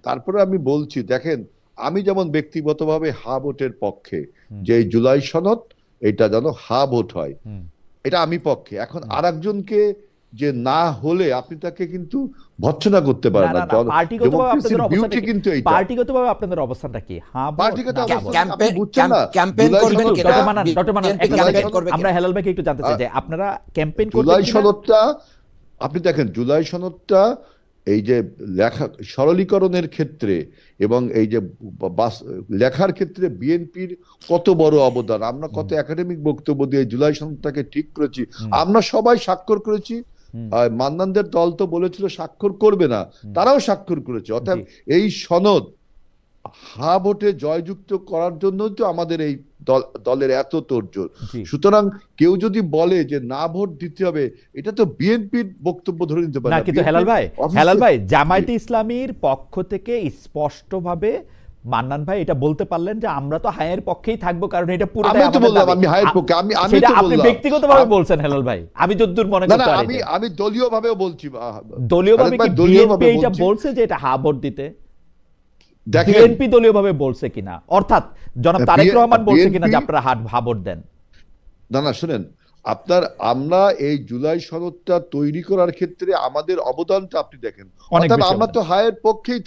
তারপরে আমি বলছি দেখেন, আমি যেমন ব্যক্তিগতভাবে হা ভোটের পক্ষে, যে এই জুলাই সনদ এটা যেন হা ভোট হয়, এটা আমি পক্ষে। এখন আরেকজনকে যে না হলে আপনি তাকে কিন্তু ভর্ৎসনা করতে পারেন না। ডেমোক্রেসির বিউটি কিন্তু এইটা। পার্টিগতভাবে আপনাদের অবস্থানটা কি? হ্যাঁ, পার্টিগত ক্যাম্পেইন করবেন কিনা? ডক্টর মান্নান, আমরা হেলাল ভাইকে একটু জানতে চাই যে আপনারা ক্যাম্পেইন করবেন জুলাই কিনা? সনদটা আপনি দেখেন, জুলাই সনদটা এই যে লেখা সরলীকরণের ক্ষেত্রে এবং এই যে লেখার ক্ষেত্রে বিএনপির কত বড় অবদান, আমরা কত একাডেমিক বক্তব্য দিয়ে জুলাই সনদটাকে ঠিক করেছি, আমরা সবাই স্বাক্ষর করেছি। মান্নানদের দল তো বলেছিল স্বাক্ষর করবে না, তারাও স্বাক্ষর করেছে। অর্থাৎ এই সনদ হা ভোটে জয়যুক্ত করার জন্য তো আমাদের এই দলের এত তোড়জোড়। সুতরাং কেউ যদি বলে যে না ভোট দিতে হবে, এটা তো বিএনপির বক্তব্য ধরে নিতে পারে না। না। কিন্তু হেলাল ভাই, জামায়াতে ইসলামীর পক্ষ থেকে স্পষ্টভাবে মান্নান ভাই এটা বলতে পারলেন যে আমরা তো হায়ের পক্ষেই থাকবো, কারণ এটা পুরোটাই আমি তো আমাদের বললাম দাবি। আমি হায়ের পক্ষে, আমি সেটা তো আপনি বললাম ব্যক্তিগতভাবে বলছেন হেলাল ভাই, আমি যতদূর মনে না করতে না, পারি। আমি দলীয়ভাবেও বলছি। দলীয়ভাবে কি বিএনপি এটা বলছে যে এটা হা ভোট দিতে? বিএনপি দলীয়ভাবে বলছে কিনা, অর্থাৎ জনাব তারেক রহমান বলছে কিনা যে আপনারা হা ভোট দেন? না না, শুনেন, আমরা এই জুলাই সনদটা তৈরি করার ক্ষেত্রে আমাদের অবদানটা আপনি দেখেন, অর্থাৎ আমরা তো হায়ের পক্ষেই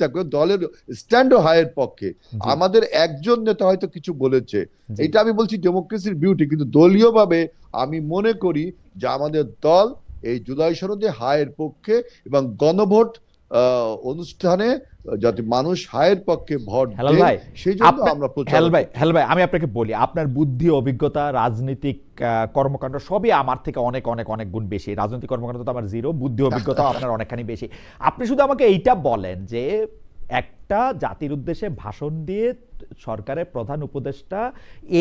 থাকবো, দলের স্ট্যান্ডও হায়ের পক্ষে। আমাদের একজন নেতা হয়তো কিছু বলেছে, এটা আমি বলছি ডেমোক্রেসির বিউটি, কিন্তু দলীয়ভাবে আমি মনে করি যে আমাদের দল এই জুলাই সনদে হায়ের পক্ষে, এবং গণভোট অনুষ্ঠানে যাতে মানুষ হায়ের পক্ষে ভোট দেয় সেই জন্য আমরা প্রচার। হেলাল ভাই, আমি আপনাকে বলি, আপনার বুদ্ধি, অভিজ্ঞতা, রাজনৈতিক কর্মকাণ্ড সবই আমার থেকে অনেক অনেক অনেক গুণ বেশি। রাজনৈতিক কর্মকাণ্ড তো আমার জিরো, বুদ্ধি অভিজ্ঞতা আপনার অনেকখানি বেশি। আপনি শুধু আমাকে এইটা বলেন যে একটা জাতির উদ্দেশ্যে ভাষণ দিয়ে সরকারের প্রধান উপদেষ্টা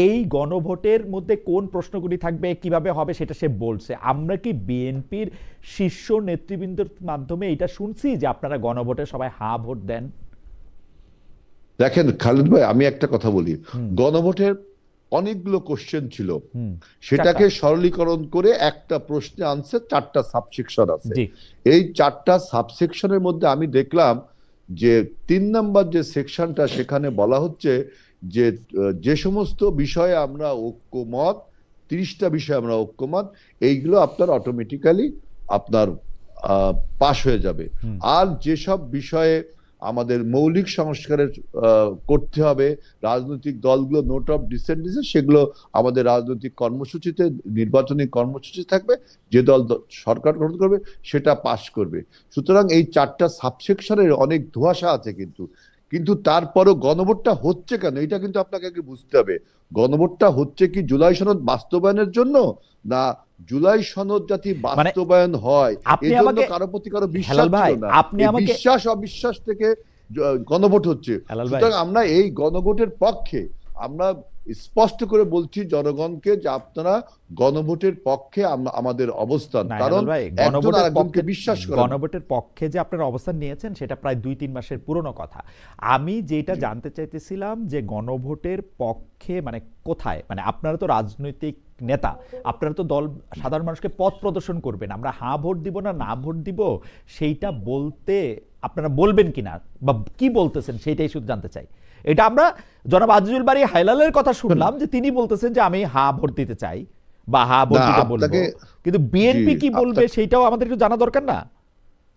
এই গণভোটের মধ্যে কোন প্রশ্নগুলি থাকবে, কিভাবে হবে, সেটা সে বলছে। আমরা কি বিএনপির শীর্ষ নেতৃবৃন্দের মাধ্যমে এটা শুনছি যে আপনারা গণভোটে সবাই হা ভোট দেন? দেখেন খালিদ ভাই, আমি একটা কথা বলি, গণভোটের অনেকগুলো কোশ্চেন ছিল, সেটাকে সরলীকরণ করে একটা প্রশ্নে আনসার 4টা সাবসেকশন আছে। এই 4টা সাবসেকশনের মধ্যে আমি দেখলাম যে 3 নম্বর যে সেকশনটা, সেখানে বলা হচ্ছে যে যে সমস্ত বিষয়ে আমরা ঐক্যমত, 30টা বিষয়ে আমরা ঐক্যমত, এইগুলো আপনার অটোমেটিক্যালি আপনার পাশ হয়ে যাবে। আর যেসব বিষয়ে আমাদের মৌলিক সংস্কারের করতে হবে, রাজনৈতিক দলগুলো নোট অফ ডিসেন্ট দিয়েছে, সেগুলো আমাদের রাজনৈতিক কর্মসূচিতে, নির্বাচনী কর্মসূচি থাকবে, যে দল সরকার গঠন করবে সেটা পাশ করবে। সুতরাং এই 4টা সাবসেকশনের অনেক ধোঁয়াশা আছে, কিন্তু তারপরও গণভোটটা হচ্ছে কেন, এটা কিন্তু আপনাকে আগে বুঝতে হবে। গণভোটটা হচ্ছে কি জুলাই সনদ বাস্তবায়নের জন্য, না জুলাই সনদ যাতে বাস্তবায়ন হয় এই জন্য কারো প্রতি কারো বিশ্বাস ছিল না, বিশ্বাস অবিশ্বাস থেকে গণভোট হচ্ছে। সুতরাং আমরা এই গণভোটের পক্ষে, আমরা স্পষ্ট করে বলছি জনগণকে যে আপনারা গণভোটের পক্ষে আমাদের অবস্থান, কারণ একজন আরেকজনকে বিশ্বাস করে। গণভোটের পক্ষে যে আপনারা অবস্থান নিয়েছেন সেটা প্রায় 2-3 মাসের পুরনো কথা। আমি যেটা জানতে চাইতেছিলাম যে গণভোটের পক্ষে মানে কোথায়, মানে আপনারা তো রাজনৈতিক নেতা, আপনারা তো দল সাধারণ মানুষকে পথ প্রদর্শন করবেন, আমরা হ্যাঁ ভোট দিব না ভোট দিব সেইটা বলতে আপনারা বলবেন কিনা বা কি বলতেছেন সেইটাই শুধু জানতে চাই। এটা আমরা জনাব আজিজুল বারী হায়লালের কথা শুনলাম যে তিনি বলতেছেন যে আমি হ্যাঁ ভোট দিতে চাই, বা হা ভোট না, দিতে বলবো, আপনাকে কিন্তু জি বিএনপি কি বলবে আপনাকে সেটাও আমাদের একটু জানা দরকার না?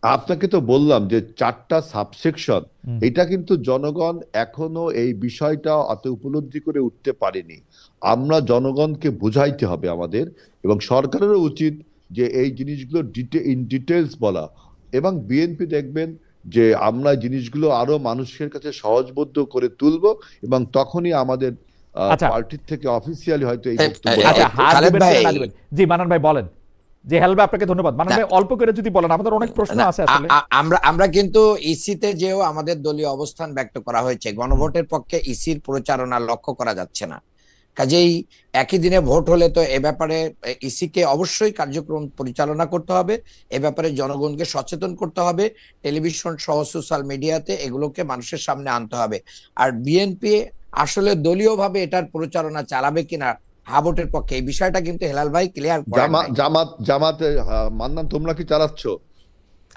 আপনাকে তো বললাম যে 4টা সাবসেকশন, হুম। এটা কিন্তু জনগণ এখনো এই বিষয়টা অত উপলব্ধি করে উঠতে পারেনি। আমরা জনগণকে বুঝাইতে হবে আমাদের, এবং সরকারেরও উচিত যে এই জিনিসগুলো ইন ডিটেলস বলা। এবং বিএনপি দেখবেন যে আমরা জিনিসগুলো আরো মানুষের কাছে সহজবোধ্য করে তুলবো, এবং তখনই আমাদের আচ্ছা পার্টির থেকে অফিসিয়ালি হয়তো এই এ- বক্তব্যটা আচ্ছা, আসবে। হাত খালেদ দিবেন ভাই, কি না দিবেন? জি মানান ভাই বলেন। যে হেল্প আপনাকে ধন্যবাদ। মানান না, ভাই অল্প করে যদি বলেন, আমাদের অনেক প্রশ্ন না, আছে আসলে। আমরা আমরা কিন্তু ইসিতে যেও আমাদের দলীয় অবস্থান ব্যক্ত করা হয়েছে, গণভোটের পক্ষে ইসির প্রচারণা লক্ষ্য করা যাচ্ছে না। কাজেই একই দিনে ভোট হলে তো এ ব্যাপারে ইসিকে অবশ্যই কার্যক্রম পরিচালনা করতে হবে, এ ব্যাপারে জনগণকে সচেতন করতে হবে, টেলিভিশন সহ সোশ্যাল মিডিয়াতে এগুলোকে মানুষের সামনে আনতে হবে। আর বিএনপি আসলে দলীয়ভাবে এটার প্রচারণা চালাবে কিনা হা ভোটের পক্ষে, এই বিষয়টা কিন্তু হেলাল ভাই ক্লিয়ার করেন নাই। জামাতে মান্নান, তোমরা কি চালাচ্ছ?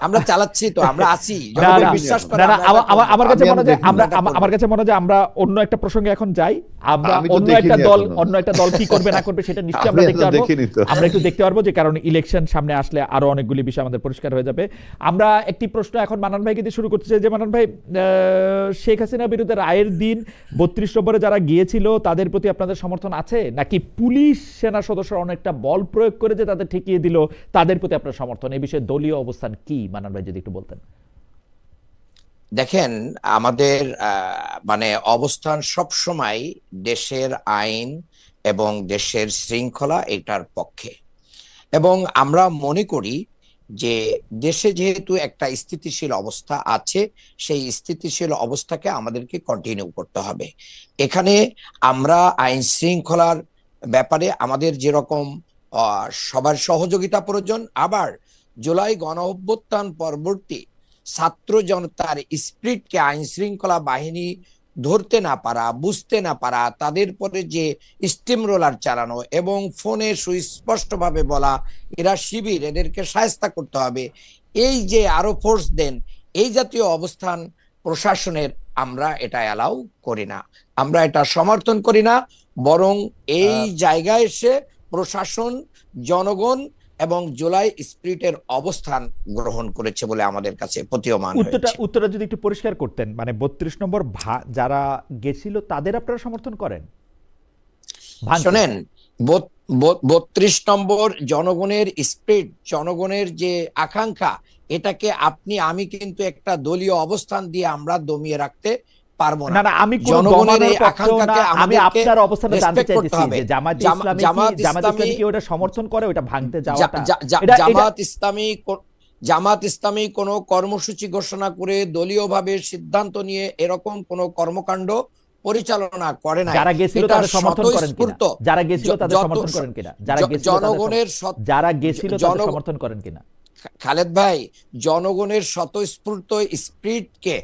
আমরা চালাচ্ছি তো, আমরা আছি, না জনগণ না বিশ্বাস করে না না, আমরা এটা করবো। আমার কাছে আমি মনে হয় যে দেখিনি। আমরা এটা করবো। আমার কাছে মনে হয় যে আমরা অন্য একটা প্রসঙ্গে এখন যাই। আমরা আমি তো অন্য একটা দেখিনি দল এখনো। অন্য একটা দল কি করবে না করবে সেটা নিশ্চয়ই আমি আমরা দেখতে এখনো পারবো। দেখিনি তো। আমরা একটু দেখতে পারবো, যে কারণ ইলেকশন সামনে আসলে আরো অনেকগুলি বিষয় আমাদের পরিষ্কার হয়ে যাবে। আমরা একটি প্রশ্ন এখন মানান ভাইকে দিয়ে শুরু করতে চাই, যে মানান ভাই, শেখ হাসিনা বিরুদ্ধে রায়ের দিন 32 নম্বরে যারা গিয়েছিল তাদের প্রতি আপনাদের সমর্থন আছে, নাকি পুলিশ সেনা সদস্যরা অনেকটা বল প্রয়োগ করে যে তাদের ঠেকিয়ে দিল তাদের প্রতি আপনার সমর্থন? এই বিষয়ে দলীয় অবস্থান কি মানান ভাই যদি একটু বলতেন। দেখেন, আমাদের মানে অবস্থান সব সময় দেশের আইন এবং দেশের শৃঙ্খলা এটার পক্ষে, এবং আমরা মনে করি যে দেশে যেহেতু একটা স্থিতিশীল অবস্থা আছে, সেই স্থিতিশীল অবস্থাকে আমাদেরকে কন্টিনিউ করতে হবে। এখানে আমরা আইন শৃঙ্খলার ব্যাপারে আমাদের যেরকম সবার সহযোগিতা প্রয়োজন, আবার জুলাই গণ অভ্যুত্থান পরবর্তী ছাত্র জনতার স্পিরিটকে আইন শৃঙ্খলা বাহিনী ধরতে না পারা, বুঝতে না পারা, তাদের পরে যে স্টিম রোলার চালানো এবং ফোনে সুস্পষ্টভাবে বলা এরা শিবির, এদেরকে শায়েস্তা করতে হবে, এই যে আরো ফোর্স দেন, এই জাতীয় অবস্থান প্রশাসনের আমরা এটা অ্যালাউ করি না, আমরা এটা সমর্থন করি না। বরং এই জায়গায় এসে প্রশাসন, জনগণ এবং জুলাই স্পিরিটের অবস্থান গ্রহণ করেছে বলে আমাদের কাছে প্রতীয়মান হয়েছে। উত্তরটা যদি একটু পরিষ্কার করতেন, মানে 32 নম্বর যারা গেছিল তাদের আপনারা সমর্থন করেন? শোনেন, 32 নম্বর জনগণের স্পিরিট, জনগণের যে আকাঙ্ক্ষা, এটাকে আমি কিন্তু একটা দলীয় অবস্থান দিয়ে আমরা দমিয়ে রাখতে পারবো না। না আমি কোন জনগণের এই দমানোর পক্ষেও না, আকাঙ্ক্ষাকে আমি আমাদেরকে আপনার অবস্থানটা জানতে রেসপেক্ট করতে চাইতেছি হবে। যে জামাত ইসলামী কি ওটা সমর্থন করে, ওটা ভাঙতে যাওয়াটা? জামাত ইসলামী কোন কর্মসূচি ঘোষণা করে দলীয়ভাবে সিদ্ধান্ত নিয়ে এরকম কোন কর্মকাণ্ড পরিচালনা করে না। যারা গেছিল তাদের সমর্থন করেন কিনা? যারা গেছিল তাদের সমর্থন করেন কিনা? জনগণের যারা গেছিল তাদের সমর্থন করেন কিনা? খালেদ ভাই, জনগণের স্বতঃস্ফূর্ত স্পিরিটকে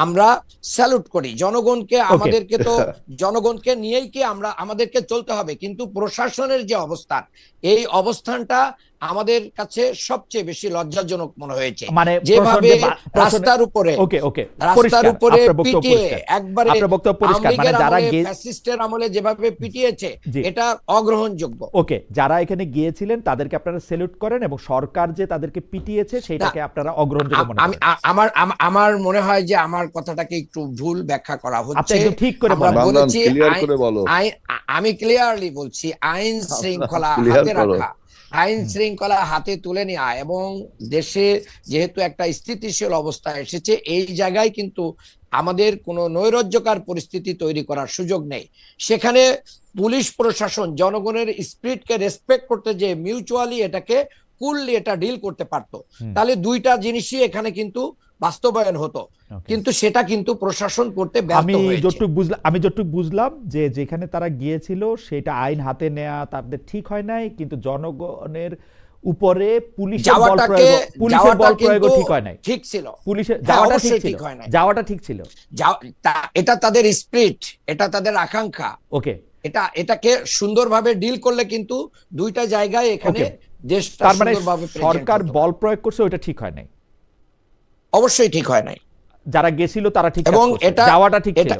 আমরা স্যালুট করি। জনগণকে, আমাদেরকে তো জনগণকে নিয়েই কি আমাদেরকে চলতে হবে, কিন্তু প্রশাসনের যে অবস্থান, এই অবস্থানটা আমাদের কাছে সবচেয়ে বেশি লজ্জাজনক মনে হয়েছে। মানে যেভাবে রাস্তার উপরে পিটিয়ে একবারে ফ্যাসিস্টের আমলে যেভাবে পিটিয়েছে, এটা অগ্রহণযোগ্য। ওকে, যারা এখানে গিয়েছিলেন তাদেরকে আপনারা স্যালুট করেন, এবং সরকার যে তাদেরকে পিটিয়েছে সেটাকে আপনারা অগ্রহণযোগ্য মনে করেন? আমার মনে হয় যে আমার কথাটাকে একটু ভুল ব্যাখ্যা করা হচ্ছে। ঠিক করে বলেছি, আমি ক্লিয়ারলি বলছি, আইন শৃঙ্খলা হাতে রাখা, আইন শৃঙ্খলা হাতে তুলে নেওয়া, এবং দেশে যেহেতু একটা স্থিতিশীল অবস্থা এসেছে, এই জায়গায় কিন্তু আমাদের কোনো নৈরাজ্যকর পরিস্থিতি তৈরি করার সুযোগ নেই। সেখানে পুলিশ প্রশাসন জনগণের স্পিরিটকে রেসপেক্ট করতে, যে মিউচুয়ালি এটাকে কুললি এটা ডিল করতে পারতো, তাহলে দুইটা জিনিসই এখানে কিন্তু বাস্তবায়ন হতো, কিন্তু সেটা কিন্তু প্রশাসন করতে ব্যর্থ হয়েছে। আমি যতটুকু বুঝলাম যে যেখানে তারা গিয়েছিল সেটা আইন হাতে নেওয়া তাদের ঠিক হয় নাই, কিন্তু জনগণের উপরে পুলিশের বল প্রয়োগ ঠিক হয় নাই। ঠিক ছিল, পুলিশের যাওয়াটা ঠিক ছিল। এটা তাদের স্পিরিট, এটা তাদের আকাঙ্ক্ষা। ওকে, এটাকে সুন্দরভাবে ডিল করলে কিন্তু দুইটা জায়গায় এখানে দেশটা সুন্দরভাবে সরকার বল প্রয়োগ করছে, ওটা ঠিক হয় নাই। অবশ্যই ঠিক হয় নাই। যারা গেছিল তারা ঠিক, এবং যাওয়াটা ঠিক ছিল।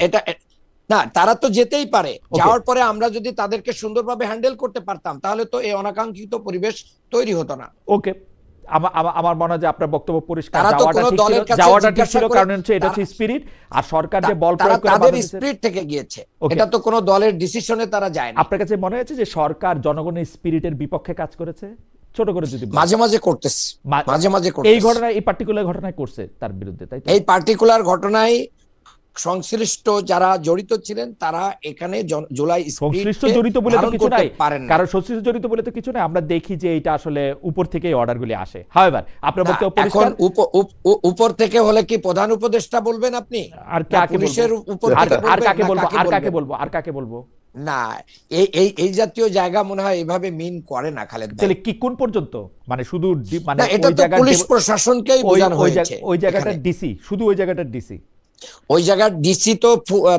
না, তারা তো যেতেই পারে। Okay. যাওয়ার পরে আমরা যদি তাদেরকে সুন্দরভাবে হ্যান্ডেল করতে পারতাম তাহলে তো এই অনাকাঙ্ক্ষিত পরিবেশ তৈরি হতো না। ওকে, আমার মনে হয় যে আপনার বক্তব্য পরিষ্কার। তারা তো যাওয়াটা কোনো ঠিক ছিল, দলের কাছে যাওয়াটা ঠিক জিজ্ঞাসা ছিল, করে কারণ হচ্ছে এটা হচ্ছে স্পিরিট, আর সরকার যে বল তারা প্রয়োগ করে তাদের বাধা দিচ্ছে। স্পিরিট থেকে গিয়েছে, Okay. এটা তো কোনো দলের ডিসিশনে তারা যায় না। আপনার কাছে মনে হয়েছে যে সরকার জনগণের স্পিরিটের বিপক্ষে কাজ করেছে? ছোট করে যদি বলেন। মাঝে মাঝে করতেছে, মাঝে মাঝে এই করতেছে। ঘটনায়, এই পার্টিকুলার ঘটনায় করছে তার বিরুদ্ধে, তাই তো? এই পার্টিকুলার ঘটনায় সংশ্লিষ্ট যারা জড়িত ছিলেন তারা এখানে জুলাই সংশ্লিষ্ট স্পিরিটকে জড়িত বলে তো ধারণ কিছু করতে নাই, পারেন না। কারণ সংশ্লিষ্ট জড়িত বলে তো কিছু নাই। আমরা দেখি যে এটা আসলে উপর থেকে এই অর্ডারগুলি আসে। হাওয়েভার আপনার না, বক্তব্য এখন পরিষ্কার। উপর থেকে হলে কি প্রধান উপদেষ্টা বলবেন আপনি? আর না কাকে পুলিশের বলবো? উপর আর থেকে আর বলবেন, কাকে না বলবো? আর কাকে বলবেন? বলবো? আর কাকে বলবো? না, এই জাতীয় জায়গা মনে হয় এভাবে মিন করে না খালেদ ভাই। তাহলে কি কোন পর্যন্ত? মানে শুধু মানে না, এটা ওই তো জায়গার পুলিশ প্রশাসনকেই বোঝানো হয়েছে। ওই জায়গাটার এখানে ডিসি, শুধু ওই জায়গাটার ডিসি। ওই জায়গার ডিসি তো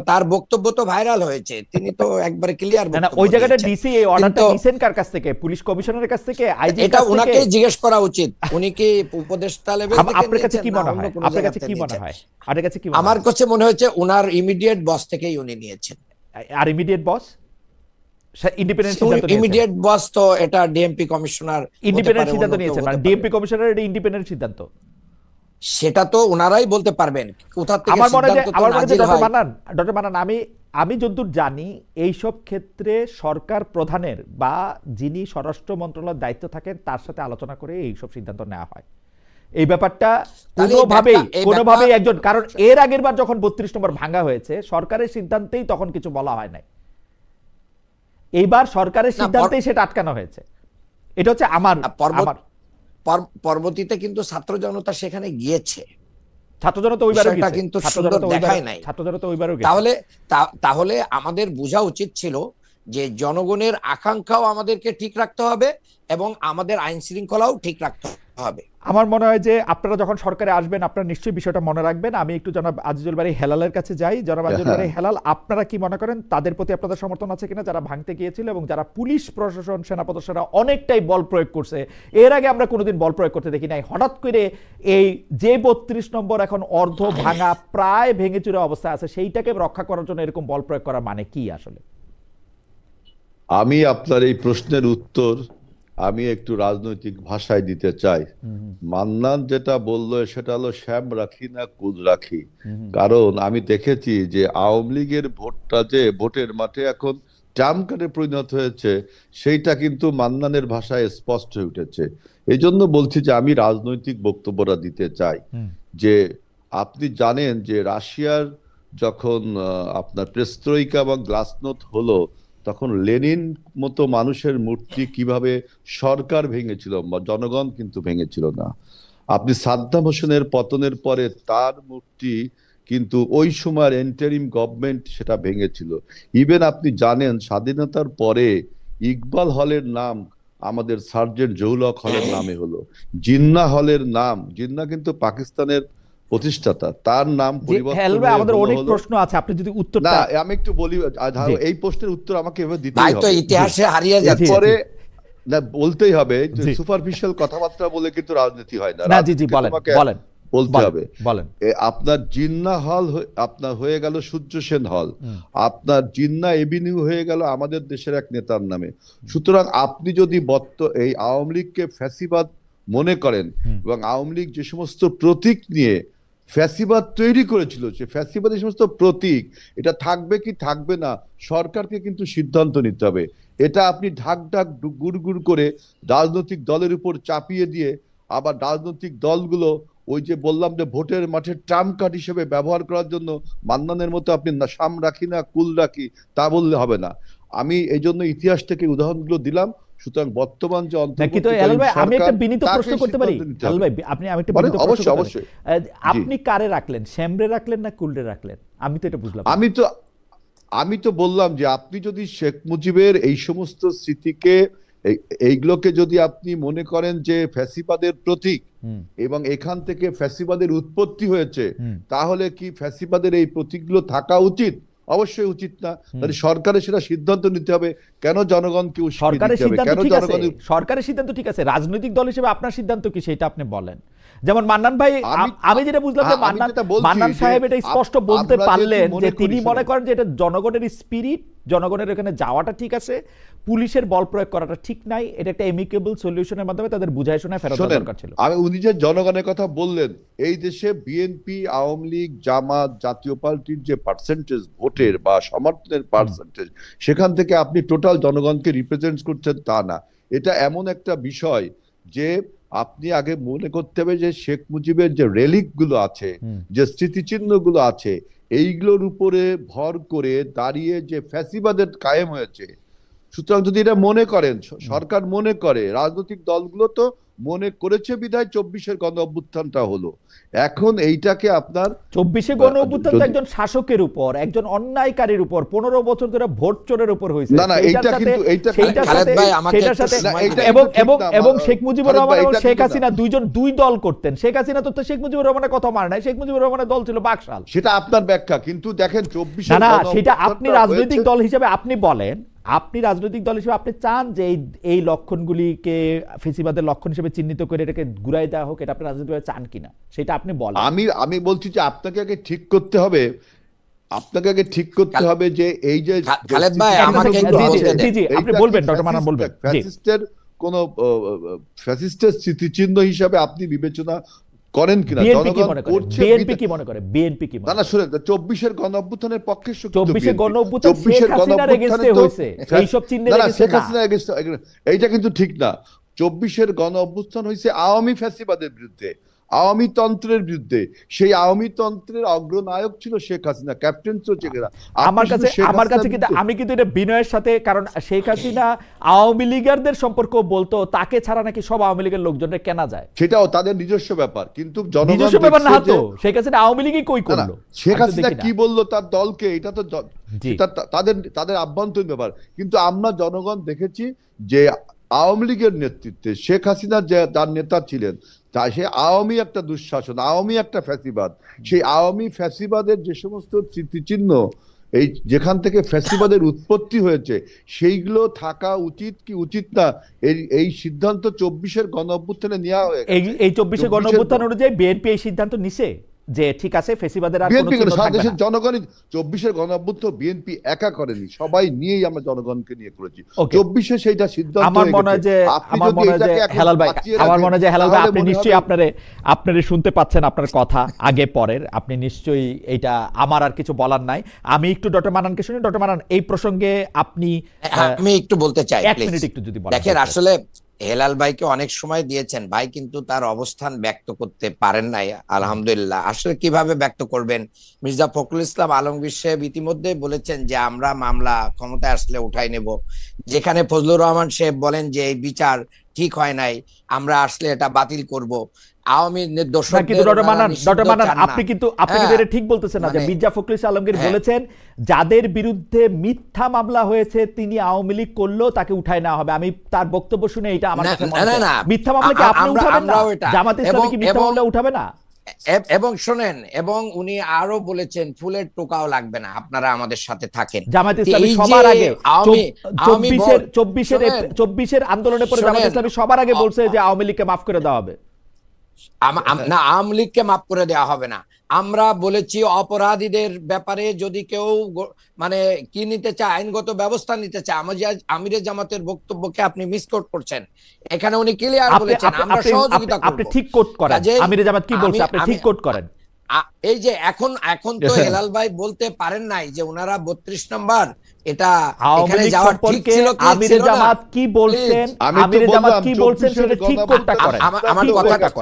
তার বক্তব্য তো ভাইরাল হয়েছে, তিনি তো একবারে ক্লিয়ার না না, বক্তব্য ওই জায়গাটার দিয়েছেন। ডিসি এই অর্ডারটা কিন্তু নিছেন কার কাছ থেকে? পুলিশ কমিশনারের কাছ থেকে, আইজির এটা কাছ থেকে? ওনাকেই জিজ্ঞেস করা উচিত, উনি কি উপদেষ্টা লেভেল থেকে আপনার কাছে নিয়েছেন কি না মনে অন্য হয়? কোনো আপনার জায়গা কাছে থেকে কি মনে নিয়েছেন? হয়? আপনার কাছে কি মনে আমার হয়? কাছে মনে হয়েছে ওনার ইমিডিয়েট বস থেকেই উনি নিয়েছেন। আর ইমিডিয়েট বস ইন্ডিপেন্ডেন্ট সিদ্ধান্ত নিয়েছেন? ইমিডিয়েট বস তো এটা ডিএমপি কমিশনার ইন্ডিপেন্ডেন্ট সিদ্ধান্ত নিয়েছেন, মানে ডিএমপি কমিশনার এটা ইন্ডিপেন্ডেন্ট সিদ্ধান্ত। সেটা তো ওনারাই বলতে পারবেন কোথা থেকে আমার মনে হয় যে, সিদ্ধান্ত তো আমার মনে হয় যে নাজিল হয়। ডক্টর মান্নান, আমি যতদূর জানি এই সব ক্ষেত্রে সরকার প্রধানের বা যিনি স্বরাষ্ট্র মন্ত্রণালয়ের দায়িত্ব থাকেন তার সাথে আলোচনা করে এই সব সিদ্ধান্ত নেওয়া হয়। এই ব্যাপারটা তাহলে কোনোভাবেই একজন, কারণ এর আগের বার যখন 32 নম্বর ভাঙা হয়েছে সরকারের সিদ্ধান্তেই তখন কিছু বলা হয় নাই, এইবার সরকারের সিদ্ধান্তেই সেটা আটকানো হয়েছে। এটা হচ্ছে আমার পরবর্তীতে কিন্তু ছাত্র জনতা সেখানে গিয়েছে, ছাত্র জনতা ওইবারও বিষয়টা গেছে, কিন্তু সুন্দর দেখায় নাই। ছাত্র জনতা ওইবারও গেছে। তাহলে আমাদের বোঝা উচিত ছিল যে জনগণের আকাঙ্ক্ষাও আমাদেরকে ঠিক রাখতে হবে এবং আমাদের আইন শৃঙ্খলাও ঠিক রাখতে হবে। আমার মনে হয় যে আপনারা যখন সরকারে আসবেন আপনারা নিশ্চয়ই বিষয়টা মনে রাখবেন। আমি একটু জনাব আজিজুল বারী হেলালের কাছে যাই। জনাব আজিজুল বারী হেলাল, আপনারা কি মনে করেন তাদের প্রতি আপনাদের সমর্থন আছে কিনা যারা ভাঙতে গিয়েছিল এবং যারা পুলিশ প্রশাসন সেনাপদরা অনেকটাই বল প্রয়োগ করছে? এর আগে আমরা কোনোদিন বল প্রয়োগ করতে দেখি নাই। হঠাৎ করে এই যে 32 নম্বর এখন অর্ধ ভাঙা প্রায় ভেঙে চুরে অবস্থায় আছে, সেইটাকে রক্ষা করার জন্য এরকম বল প্রয়োগ করা মানে কি আসলে? আমি আপনার এই প্রশ্নের উত্তর আমি একটু রাজনৈতিক ভাষায় দিতে চাই। মান্নান যেটা বললো সেটা হলো শ্যাম রাখি না কুল রাখি। কারণ আমি দেখেছি যে আওয়ামী লীগের ভোটটা যে ভোটের মাঠে এখন ট্রাম্প কার্ডে পরিণত হয়েছে, সেইটা কিন্তু মান্নানের ভাষায় স্পষ্ট হয়ে উঠেছে। এই জন্য বলছি যে আমি রাজনৈতিক বক্তব্যটা দিতে চাই যে আপনি জানেন যে রাশিয়ার যখন আপনার পেরেস্ট্রোইকা এবং গ্লাসনোস্ট হলো তখন লেনিন মতো মানুষের মূর্তি কিভাবে সরকার ভেঙেছিল, জনগণ কিন্তু ভেঙেছিল না। আপনি সাদ্দাম হোসেনের পতনের পরে তার মূর্তি কিন্তু ওই সময়ের এন্টারিম গভর্নমেন্ট সেটা ভেঙেছিল। ইভেন আপনি জানেন স্বাধীনতার পরে ইকবাল হলের নাম আমাদের সার্জেন্ট জহুল হক হলের নামে হলো। জিন্নাহ হলের নাম, জিন্নাহ কিন্তু পাকিস্তানের প্রতিষ্ঠাতা, তার নাম পরিবর্তন আমাদের অনেক প্রশ্ন আছে, আপনি যদি উত্তরটা। না আমি একটু বলি, এই প্রশ্নের উত্তর আমাকে এভাবে দিতেই তাই তো হবে, ইতিহাসে হারিয়ে যাচ্ছে। পরে না বলতেই হবে। সুপারফিশিয়াল কথাবার্তা বলে কিন্তু রাজনীতি হয় না। না জি জি বলেন বলেন বলতে হবে। বলেন। আপনার জিন্নাহ হল আপনার হয়ে গেল সূর্য সেন হল, আপনার জিন্নাহ এভিনিউ হয়ে গেল আমাদের দেশের এক নেতার নামে। সুতরাং আপনি যদি এই আওয়ামী লীগকে ফ্যাসিবাদ মনে করেন এবং আওয়ামী লীগ যে সমস্ত প্রতীক নিয়ে ফ্যাসিবাদ তৈরি করেছিল, সে ফ্যাসিবাদের সমস্ত প্রতীক এটা থাকবে কি থাকবে না সরকারকে কিন্তু সিদ্ধান্ত নিতে হবে। এটা আপনি ঢাক ঢাক গুড় করে রাজনৈতিক দলের উপর চাপিয়ে দিয়ে আবার রাজনৈতিক দলগুলো ওই যে বললাম যে ভোটের মাঠে ট্রাম্প কার্ড হিসেবে ব্যবহার করার জন্য মান্নানের মতো আপনি শাম রাখি না কুল রাখি তা বললে হবে না। আমি এই জন্য ইতিহাস থেকে উদাহরণগুলো দিলাম। সুতরাং বর্তমান যে আমি একটা বিনীত প্রশ্ন করতে পারি? অবশ্যই অবশ্যই। আপনি কারে রাখলেন, শ্যামরে রাখলেন না কুলরে রাখলেন? আমি তো এটা বুঝলাম। আমি তো বললাম যে আপনি যদি শেখ মুজিবের এই সমস্ত স্মৃতিকে এইগুলোকে যদি আপনি মনে করেন যে ফ্যাসিবাদের প্রতীক এবং এখান থেকে ফ্যাসিবাদের উৎপত্তি হয়েছে, তাহলে কি ফ্যাসিবাদের এই প্রতীকগুলো থাকা উচিত? অবশ্যই উচিত না। তাহলে সরকারের সেটা সিদ্ধান্ত নিতে হবে, কেন জনগণকে উস্কে সরকারের দিতে হবে, সিদ্ধান্ত কেন ঠিক আছে, জনগণের। সরকারের সিদ্ধান্ত ঠিক আছে, রাজনৈতিক দল হিসেবে আপনার সিদ্ধান্ত কি সেটা আপনি বলেন। যেমন মান্নান ভাই, আমি যেটা বুঝলাম যে মান্নান সাহেব এটা স্পষ্ট বলতে পারলেন যে তিনি মনে করেন যে এটা জনগণের স্পিরিট, জনগণের এখানে যাওয়াটা ঠিক আছে, পুলিশের বল প্রয়োগ করাটা ঠিক নাই, এটা একটা এমিকেবল সলিউশনের মাধ্যমে তাদের বুঝায় শোনায় ফেরত দেওয়া দরকার ছিল। আমি উনি যে জনগণের কথা বললেন, এই দেশে বিএনপি, আওয়ামী লীগ, জামাত, জাতীয় পার্টির যে পার্সেন্টেজ ভোটের বা সমর্থনের পার্সেন্টেজ, সেখান থেকে আপনি টোটাল জনগণকে রিপ্রেজেন্ট করছেন তা না। এটা এমন একটা বিষয় যে আপনি আগে মনে করতে হবে যে শেখ মুজিবের যে রেলিক গুলো আছে, যে স্মৃতিচিহ্ন গুলো আছে, এইগুলোর উপরে ভর করে দাঁড়িয়ে যে ফ্যাসিবাদের কায়েম হয়েছে। সুতরাং যদি এটা মনে করেন, সরকার মনে করে, রাজনৈতিক দলগুলো তো মনে করেছে বিধায় 24-এর গণ অভ্যুত্থানটা হলো। এখন এইটাকে আপনার 24-এ গণ অভ্যুত্থান তো একজন শাসকের উপর, একজন অন্যায়কারীর উপর 15 বছর ধরে ভোট চোরের উপর হয়েছে। না না, এইটা কিন্তু এবং শেখ মুজিবুর রহমান এবং শেখ হাসিনা দুই দল করতেন। শেখ হাসিনা তো শেখ মুজিবুর রহমানের কথা মানে নাই, শেখ মুজিবুর রহমানের দল ছিল বাকশাল। সেটা আপনার ব্যাখ্যা, কিন্তু দেখেন 24 না, সেটা আপনি রাজনৈতিক দল হিসেবে আপনি বলেন, আপনি রাজনৈতিক দল হিসেবে আপনি চান যে এই লক্ষণগুলিকে ফেসিবাদের লক্ষণ হিসেবে চিহ্নিত করে এটাকে ঘুরাই দেওয়া হোক, এটা আপনি রাজনৈতিকভাবে চান কিনা সেটা আপনি বলেন। আমি বলছি যে আপনাকে আগে ঠিক করতে হবে, যে এই যে খালেদ ভাই আমাকে একটু বলতে দেন। জি আপনি বলবেন, ডক্টর মান্নান বলবেন। ফ্যাসিস্টের কোন ফ্যাসিস্টের স্মৃতিচিহ্ন হিসাবে আপনি বিবেচনা করেন কিনা? বিএনপি কি মনে করে? না শুনেন, 24-এর গণ অভ্যুত্থানের পক্ষে 24-এর গণ অভ্যুত্থান শেখ হাসিনার এগেইনস্টে হয়েছে, এইসব চিহ্নের এগেইনস্টে শেখ হাসিনার এগেইনস্টে, এইটা কিন্তু ঠিক না। 24-এর গণ অভ্যুত্থান হয়েছে আওয়ামী ফ্যাসিবাদের বিরুদ্ধে, আওয়ামী তন্ত্রের বিরুদ্ধে। সেই আওয়ামী তন্ত্রের অগ্রনায়ক ছিল শেখ হাসিনা, ক্যাপ্টেন ছিল শেখ হাসিনা। আমার কাছে কিন্তু আমি কিন্তু এটা বিনয়ের সাথে, কারণ শেখ হাসিনা আওয়ামী লীগারদের সম্পর্ক বলতো, তাকে ছাড়া নাকি সব আওয়ামী লীগের লোকজনের কেনা যায়, সেটাও তাদের নিজস্ব ব্যাপার, কিন্তু নিজস্ব ব্যাপার না তো। শেখ হাসিনা আওয়ামী লীগই কই করলো, শেখ হাসিনা কি বললো তার দলকে, এটা তো তাদের আভ্যন্তরীণ ব্যাপার। কিন্তু আমরা জনগণ দেখেছি যে আওয়ামী লীগের নেতৃত্বে শেখ হাসিনা যে তার নেতা ছিলেন, তা সে আওয়ামী একটা দুঃশাসন, আওয়ামী একটা ফ্যাসিবাদ। সেই আওয়ামী ফ্যাসিবাদের যে সমস্ত স্মৃতিচিহ্ন, এই যেখান থেকে ফ্যাসিবাদের উৎপত্তি হয়েছে, সেইগুলো থাকা উচিত কি উচিত না, এই সিদ্ধান্ত 24-এর গণ অভ্যুত্থানে নেওয়া হয়ে গেছে। এই 24-এর গণ অভ্যুত্থান অনুযায়ী বিএনপি এই সিদ্ধান্ত নিছে যে ঠিক আছে ফ্যাসিবাদের আর কোনো চিহ্ন থাকবে না। জনগণই 24-এর গণ অভ্যুত্থান বিএনপি একা করেনি, সবাই নিয়েই আমরা জনগণকে নিয়ে করেছি। 24-এ সেইটা সিদ্ধান্ত আমার মনে হয় যে হেলাল ভাই, আপনি নিশ্চয়ই আপনারে শুনতে পাচ্ছেন, আপনার কথা আগে পরের, আপনি নিশ্চয়ই এইটা, আমার আর কিছু বলার নাই। আমি একটু ডক্টর মান্নানকে শুনি। ডক্টর মান্নান, এই প্রসঙ্গে আপনি, আমি একটু বলতে চাই, এক মিনিট একটু যদি বলেন। দেখেন, আসলে হেলাল ভাইকে অনেক সময় দিয়েছেন, ভাই কিন্তু তার অবস্থান ব্যক্ত করতে পারেন নাই। আলহামদুলিল্লাহ। আসলে কিভাবে ব্যক্ত করবেন? মির্জা ফখরুল ইসলাম আলমগীর সাহেব ইতিমধ্যে বলেছেন যে আমরা মামলা ক্ষমতায় আসলে উঠাই নেব। যেখানে ফজলুর রহমান সাহেব বলেন যে এই বিচার ঠিক হয় নাই, আমরা আসলে এটা বাতিল করব। আওয়ামী আপনি কিন্তু এটা ঠিক বলতেছেন না যে মির্জা ফখরুল ইসলাম আলমগীর বলেছেন যাদের বিরুদ্ধে মিথ্যা মামলা হয়েছে তিনি আওয়ামী লীগ করলেও তাকে উঠায় নেওয়া হবে। আমি তার বক্তব্য শুনে এটা আমার কাছে মনে হয় মিথ্যা মামলা কি আপনি উঠাবেন না? জামাত ইসলামী কি মিথ্যা মামলা উঠাবে না? এবং শোনেন, এবং উনি আরো বলেছেন ফুলের টোকাও লাগবে না, আপনারা আমাদের সাথে থাকেন। জামাত ইসলামী সবার আগে 24-এর আন্দোলনের পরে জামাত ইসলামী সবার আগে বলছে যে আওয়ামী লীগকে মাফ করে দেওয়া হবে। না, আওয়ামী লীগকে মাফ করে দেওয়া হবে না। আমরা বলেছি অপরাধীদের ব্যাপারে যদি কেউ মানে কি নিতে চায়, আইনগত ব্যবস্থা নিতে চায়। আমিরে জামাতের বক্তব্যকে আপনি মিসকোট করছেন। এখানে উনি ক্লিয়ার বলেছেন আমরা সহযোগিতা করব। আপনি ঠিক কোট করেন, আমিরে জামাত কি বলছে আপনি ঠিক কোট করেন। এই যে এখন তো হেলাল ভাই বলতে পারেন নাই যে ওনারা 32 নম্বর এটা এখানে যাওয়ার ঠিক ছিল কি আমিরে জামাত কি বলছেন, আমিরে জামাত কি বলছেন সেটা ঠিক কোটটা করেন।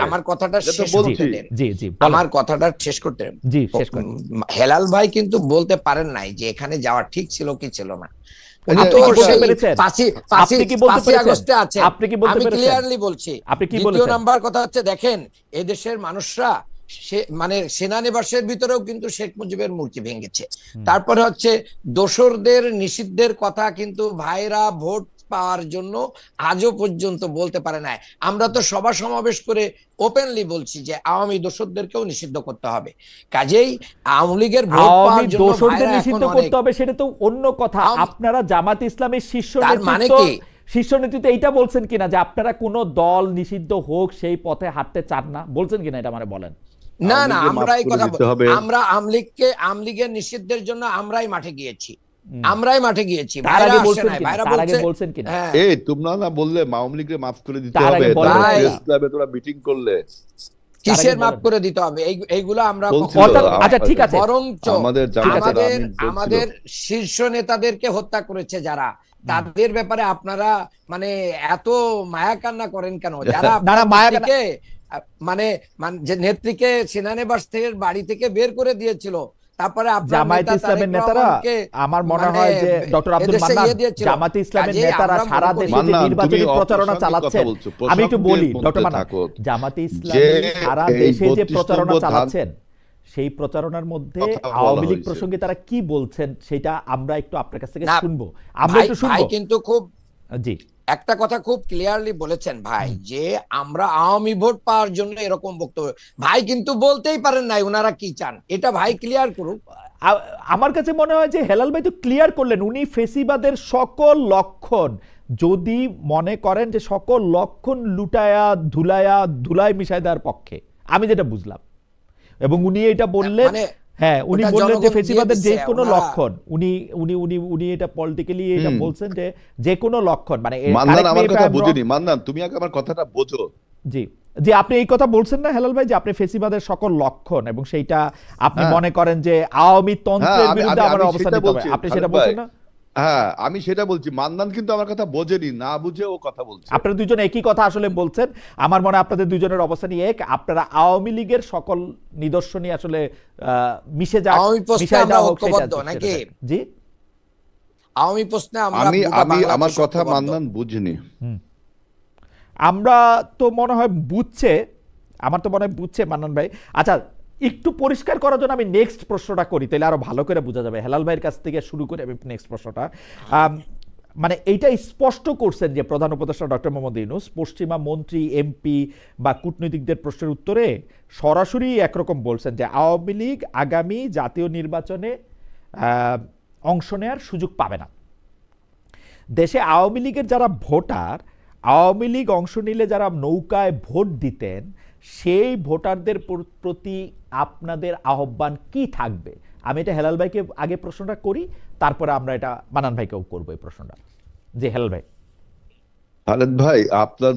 আমার কথাটা শেষ করতে দেন। জি আমার কথাটা শেষ করতে দেন। জি শেষ করেন। হেলাল ভাই কিন্তু বলতে পারেন নাই যে এখানে যাওয়া ঠিক ছিল কি ছিল না। আপনি কি বলতে পেরেছেন? আপনি কি বলতে পেরেছেন? আমি ক্লিয়ারলি বলছি। দ্বিতীয় নাম্বার কথা হচ্ছে, দেখেন এদেশের মানুষরা মানে সেনানিবাসের ভিতরেও কিন্তু শেখ মুজিবের মূর্তি ভেঙেছে। তারপরে হচ্ছে দোসরদের নিষিদ্ধের কথা কিন্তু ভাইরা ভোট পাওয়ার জন্য আজও পর্যন্ত বলতে পারে নাই। আমরা তো সভা সমাবেশ করে ওপেনলি বলছি যে আওয়ামী দোসরদেরকেও নিষিদ্ধ করতে হবে। কাজেই আওয়ামী লীগের ভোট আওয়ামী পাওয়ার জন্য দোসরদের ভাইরা নিষিদ্ধ এখন করতে অনেক, হবে সেটা তো অন্য কথা। আপনারা জামাত ইসলামের তার মানে কি শীর্ষ নেতৃত্ব এইটা বলছেন কিনা যে আপনারা কোনো দল নিষিদ্ধ হোক সেই পথে হাঁটতে চান না, বলছেন কিনা এটা মানে বলেন। না না, আওয়ামী লীগকে আমরা মাফ এই করে কথা দিতে হবে। আমরা আওয়ামী লীগের নিষিদ্ধের জন্য আমরাই মাঠে গিয়েছি, আমরাই মাঠে গিয়েছি। তার ভাইরা আগে আসে বলছেন নাই, কিনা, ভাইরা তার আগে বলছে বলছেন কিনা? হ্যাঁ। এই তোমরা না বললে আওয়ামী লীগকে মাফ করে দিতে তার হবে, আগে বলেন তারপর ভাই। প্রেস ক্লাবে তোমরা মিটিং করলে কিসের মাফ বলেন। করে দিতে হবে এইগুলো আমরা বলছিল, আচ্ছা ঠিক আছে, বরঞ্চ আমাদের জামাতেরা আমাদের আমিন বলছিল। আমাদের শীর্ষ নেতাদেরকে হত্যা করেছে যারা, তাদের ব্যাপারে আপনারা মানে এত মায়া কান্না করেন কেন? যারা না, না, মায়া কান্না- নেত্রীকে, মানে যে নেত্রীকে সেনানিবাস থেকে বাড়ি থেকে বের করে দিয়েছিল, তারপরে আপনার জামায়াত নেতা ইসলামের তারেক নেতারা, রহমানকে আমার মনে মানে হয় যে ডক্টর আব্দুল এদেশে মান্নান, ইয়ে দিয়েছিল। জামাত ইসলামের কাজেই নেতারা আমরা সারা মনে দেশে করছি- যে মান্নান, নির্বাচনী তুমি প্রচারণা অপ্রাসঙ্গিক চালাচ্ছেন, কথা বলছো, আমি একটু প্রসঙ্গে বলি বলতে ডক্টর মান্নান, থাকো। জামাত যে ইসলামী সারা এই দেশে যে 32 প্রচারণা নম্বর চালাচ্ছেন সেই প্রচারণার মধ্যে কথা বলা আওয়ামী লীগ হয়েছে। প্রসঙ্গে তারা কি বলছেন সেটা আমরা একটু আপনার কাছ থেকে না, শুনবো, আমরা একটু ভাই শুনবো। কিন্তু খুব জি, একটা কথা খুব ক্লিয়ারলি বলেছেন ভাই, যে আমরা আওয়ামী ভোট পাওয়ার জন্য এরকম বক্তব্য, ভাই কিন্তু বলতেই পারেন নাই ওনারা কি চান, এটা ভাই ক্লিয়ার করুন। আমার কাছে মনে হয় যে হেলাল ভাই তো ক্লিয়ার করলেন, উনি ফেসিবাদের সকল লক্ষণ, যদি মনে করেন যে সকল লক্ষণ লুটায়া ধুলায় মিশায় দেওয়ার পক্ষে, আমি যেটা বুঝলাম, এবং উনি এটা বললেন, মানে হ্যাঁ উনি ওটা বললেন যে জনগণ ফেসিবাদের দিয়ে যে দিছে, কোনো ওনারা- লক্ষণ, উনি উনি উনি উনি এটা পলিটিক্যালি এটা বলছেন যে কোনো লক্ষণ, মানে মান্নান correct me আমার if কথা I'm wrong. বুঝিনি। মান্নান, তুমি আগে আমার কথাটা বোঝো। জি জি, আপনি এই কথা বলছেন না হেলাল ভাই, যে আপনি ফেসিবাদের সকল লক্ষণ এবং সেইটা আপনি হ্যাঁ। মনে করেন যে আওয়ামী তন্ত্রের হ্যাঁ, বিরুদ্ধে আমি আমার অবস্থান সেটা নিতে হবে, বলছি, আপনি সেটা খালেদ বলছেন ভাই। না? হ্যাঁ, আমি সেটা বলছি। মান্নান কিন্তু আমার কথা বোঝেনি, না বুঝে ও কথা বলছে। আপনারা দুজন একই কথা আসলে বলছেন, আমার মনে হয় আপনাদের দুজনের অবস্থানই এক, আপনারা আওয়ামী লীগের সকল নিদর্শনই আসলে মিশে যাক, আওয়ামী প্রশ্নে মিশায় আমরা দেওয়া হোক, সেটা ঐক্যবদ্ধ সেটা নাকি? দেখ। জি, আওয়ামী প্রশ্নে আমরা আমি গোটা আমি বাংলাদেশ আমার কথা ঐক্যবদ্ধ। মান্নান বুঝিনি। আমরা তো মনে হয় বুঝছে, আমার তো মনে হয় বুঝছে মান্নান ভাই। আচ্ছা, একটু পরিষ্কার করার জন্য আমি নেক্সট প্রশ্নটা করি, তাহলে আরো ভালো করে বোঝা যাবে। হেলাল ভাইয়ের কাছ থেকে শুরু করে আমি নেক্সট প্রশ্নটা, মানে এইটা স্পষ্ট করছেন যে প্রধান উপদেষ্টা ডক্টর মোহাম্মদ ইউনূস পশ্চিমা মন্ত্রী, এমপি বা কূটনীতিকদের প্রশ্নের উত্তরে সরাসরি একরকম বলছেন যে আওয়ামী লীগ আগামী জাতীয় নির্বাচনে অংশ নেওয়ার সুযোগ পাবে না। দেশে আওয়ামী লীগের যারা ভোটার, আওয়ামী লীগ অংশ নিলে যারা নৌকায় ভোট দিতেন, সেই ভোটারদের প্রতি আপনাদের আহ্বান কি থাকবে? আমি এটা হেলাল ভাইকে আগে প্রশ্নটা করি, তারপরে আমরা এটা মান্নান ভাইকেও করবো এই প্রশ্নটা। জি হেলাল ভাই। খালেদ ভাই, আপনার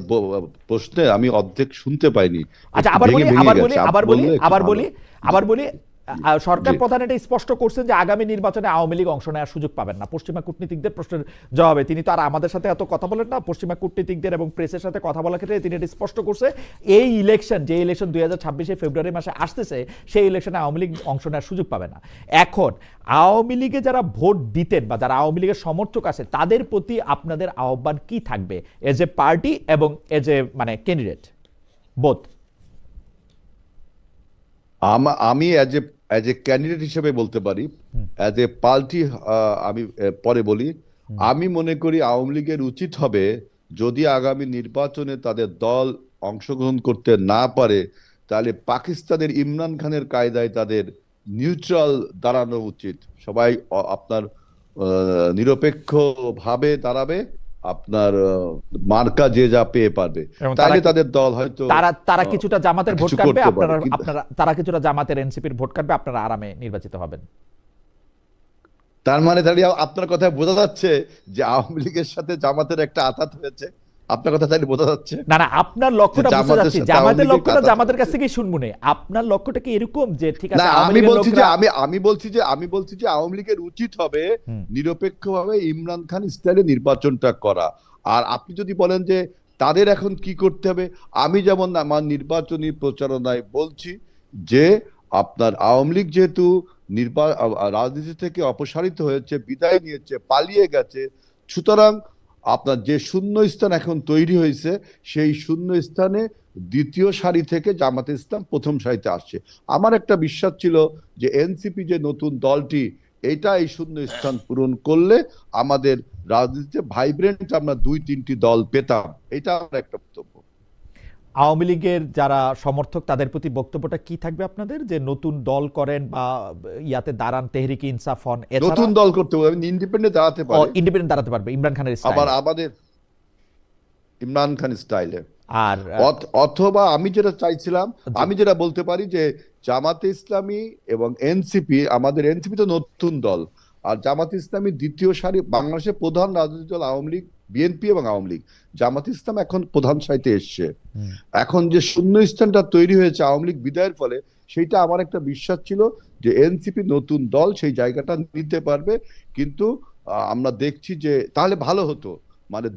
প্রশ্নে আমি অর্ধেক শুনতে পাইনি। আচ্ছা, আবার বলি সরকার প্রধান এটা স্পষ্ট করছেন যে আগামী নির্বাচনে আওয়ামী লীগ অংশ নেওয়ার সুযোগ পাবেন না। পশ্চিমা কূটনীতিকদের প্রশ্নের জবাবে তিনি তো আর আমাদের সাথে এত কথা বলেন না, পশ্চিমা কূটনীতিকদের এবং প্রেসের সাথে কথা বলার ক্ষেত্রে তিনি এটা স্পষ্ট করছে, এই ইলেকশন, যে ইলেকশন 2026 ফেব্রুয়ারি মাসে আসতেছে, সেই ইলেকশনে আওয়ামী লীগ অংশ নেওয়ার সুযোগ পাবে না। এখন আওয়ামী লীগে যারা ভোট দিতেন বা যারা আওয়ামী লীগের সমর্থক আছে, তাদের প্রতি আপনাদের আহ্বান কি থাকবে এজ এ পার্টি এবং এজ এ মানে ক্যান্ডিডেট বোথ? আমি অ্যাজ এ ক্যান্ডিডেট হিসেবে বলতে পারি, অ্যাজ এ পার্টি আমি পরে বলি। আমি মনে করি আওয়ামী লীগের উচিত হবে, যদি আগামী নির্বাচনে তাদের দল অংশগ্রহণ করতে না পারে, তাহলে পাকিস্তানের ইমরান খানের কায়দায় তাদের নিউট্রাল দাঁড়ানো উচিত। সবাই আপনার নিরপেক্ষ ভাবে দাঁড়াবে, আপনার মার্কা যে যা পেয়ে পারবে, তাহলে তাদের দল হয়তো তারা কিছুটা জামাতের ভোট কিছু কাটবে, করতে পারে। আপনারা তারা কিছুটা জামাতের এনসিপির ভোট কাটবে, আপনারা আরামে নির্বাচিত হবেন। তার মানে তাহলে আপনার কথায় বোঝা যাচ্ছে যে আওয়ামী লীগের সাথে জামাতের একটা আঘাত হয়েছে। আপনার কথা তাহলে বোঝা যাচ্ছে না না, আপনার লক্ষ্যটা বুঝতে জামাতের যাচ্ছি, সাথে জামাতের আওয়ামী লীগের লক্ষ্যটা কাঁথা জামাতের কাছ হয়েছে। থেকেই শুনবো না। আপনার লক্ষ্যটা কি এরকম যে ঠিক না, আছে আমি বলছি যে আওয়ামী লীগের উচিত হবে নিরপেক্ষভাবে ইমরান খান স্টাইলে নির্বাচনটা করা। আর আপনি যদি বলেন যে তাদের এখন কি করতে হবে, আমি যেমন আমার নির্বাচনী প্রচারণায় বলছি যে আপনার আওয়ামী লীগ যেহেতু রাজনীতি থেকে অপসারিত হয়েছে, বিদায় নিয়েছে, পালিয়ে গেছে, সুতরাং আপনার যে শূন্য স্থান এখন তৈরি হয়েছে, সেই শূন্য স্থানে দ্বিতীয় সারি থেকে জামাতে ইসলাম প্রথম সারিতে আসছে। আমার একটা বিশ্বাস ছিল যে এনসিপি যে নতুন দলটি এই শূন্য স্থান পূরণ করলে আমাদের রাজনীতিতে ভাইব্রেন্ট আমরা 2-3টি দল পেতাম। এটা আমার একটা বক্তব্য। আওয়ামী লীগের যারা সমর্থক তাদের প্রতি বক্তব্যটা কি থাকবে আপনাদের, যে নতুন দল করেন বা ইয়াতে দাঁড়ান, তেহরিকে ইনসাফ হন, এছাড়া নতুন দল করতে হবে, ইন্ডিপেন্ডেন্ট দাঁড়াতে পারে, ইন্ডিপেন্ডেন্ট দাঁড়াতে পারবে ইমরান খানের আবার স্টাইলে? আমাদের ইমরান খান স্টাইলে। আর অথবা আমি যেটা চাইছিলাম, আমি যেটা বলতে পারি যে জামাতে ইসলামী এবং এনসিপি, আমাদের এনসিপি তো নতুন দল, আর জামাতে ইসলামী দ্বিতীয় সারি, বাংলাদেশের প্রধান রাজনৈতিক দল আওয়ামী লীগ, বিএনপি এবং আওয়ামী লীগ, জামাতে ইসলাম এখন প্রধান সারিতে এসছে। এখন যে শূন্য স্থানটা তৈরি হয়েছে আওয়ামী লীগ বিদায়ের ফলে, সেইটা আমার একটা বিশ্বাস ছিল যে এনসিপি নতুন দল সেই জায়গাটা নিতে পারবে। কিন্তু আমরা দেখছি যে তাহলে ভালো হতো, মানে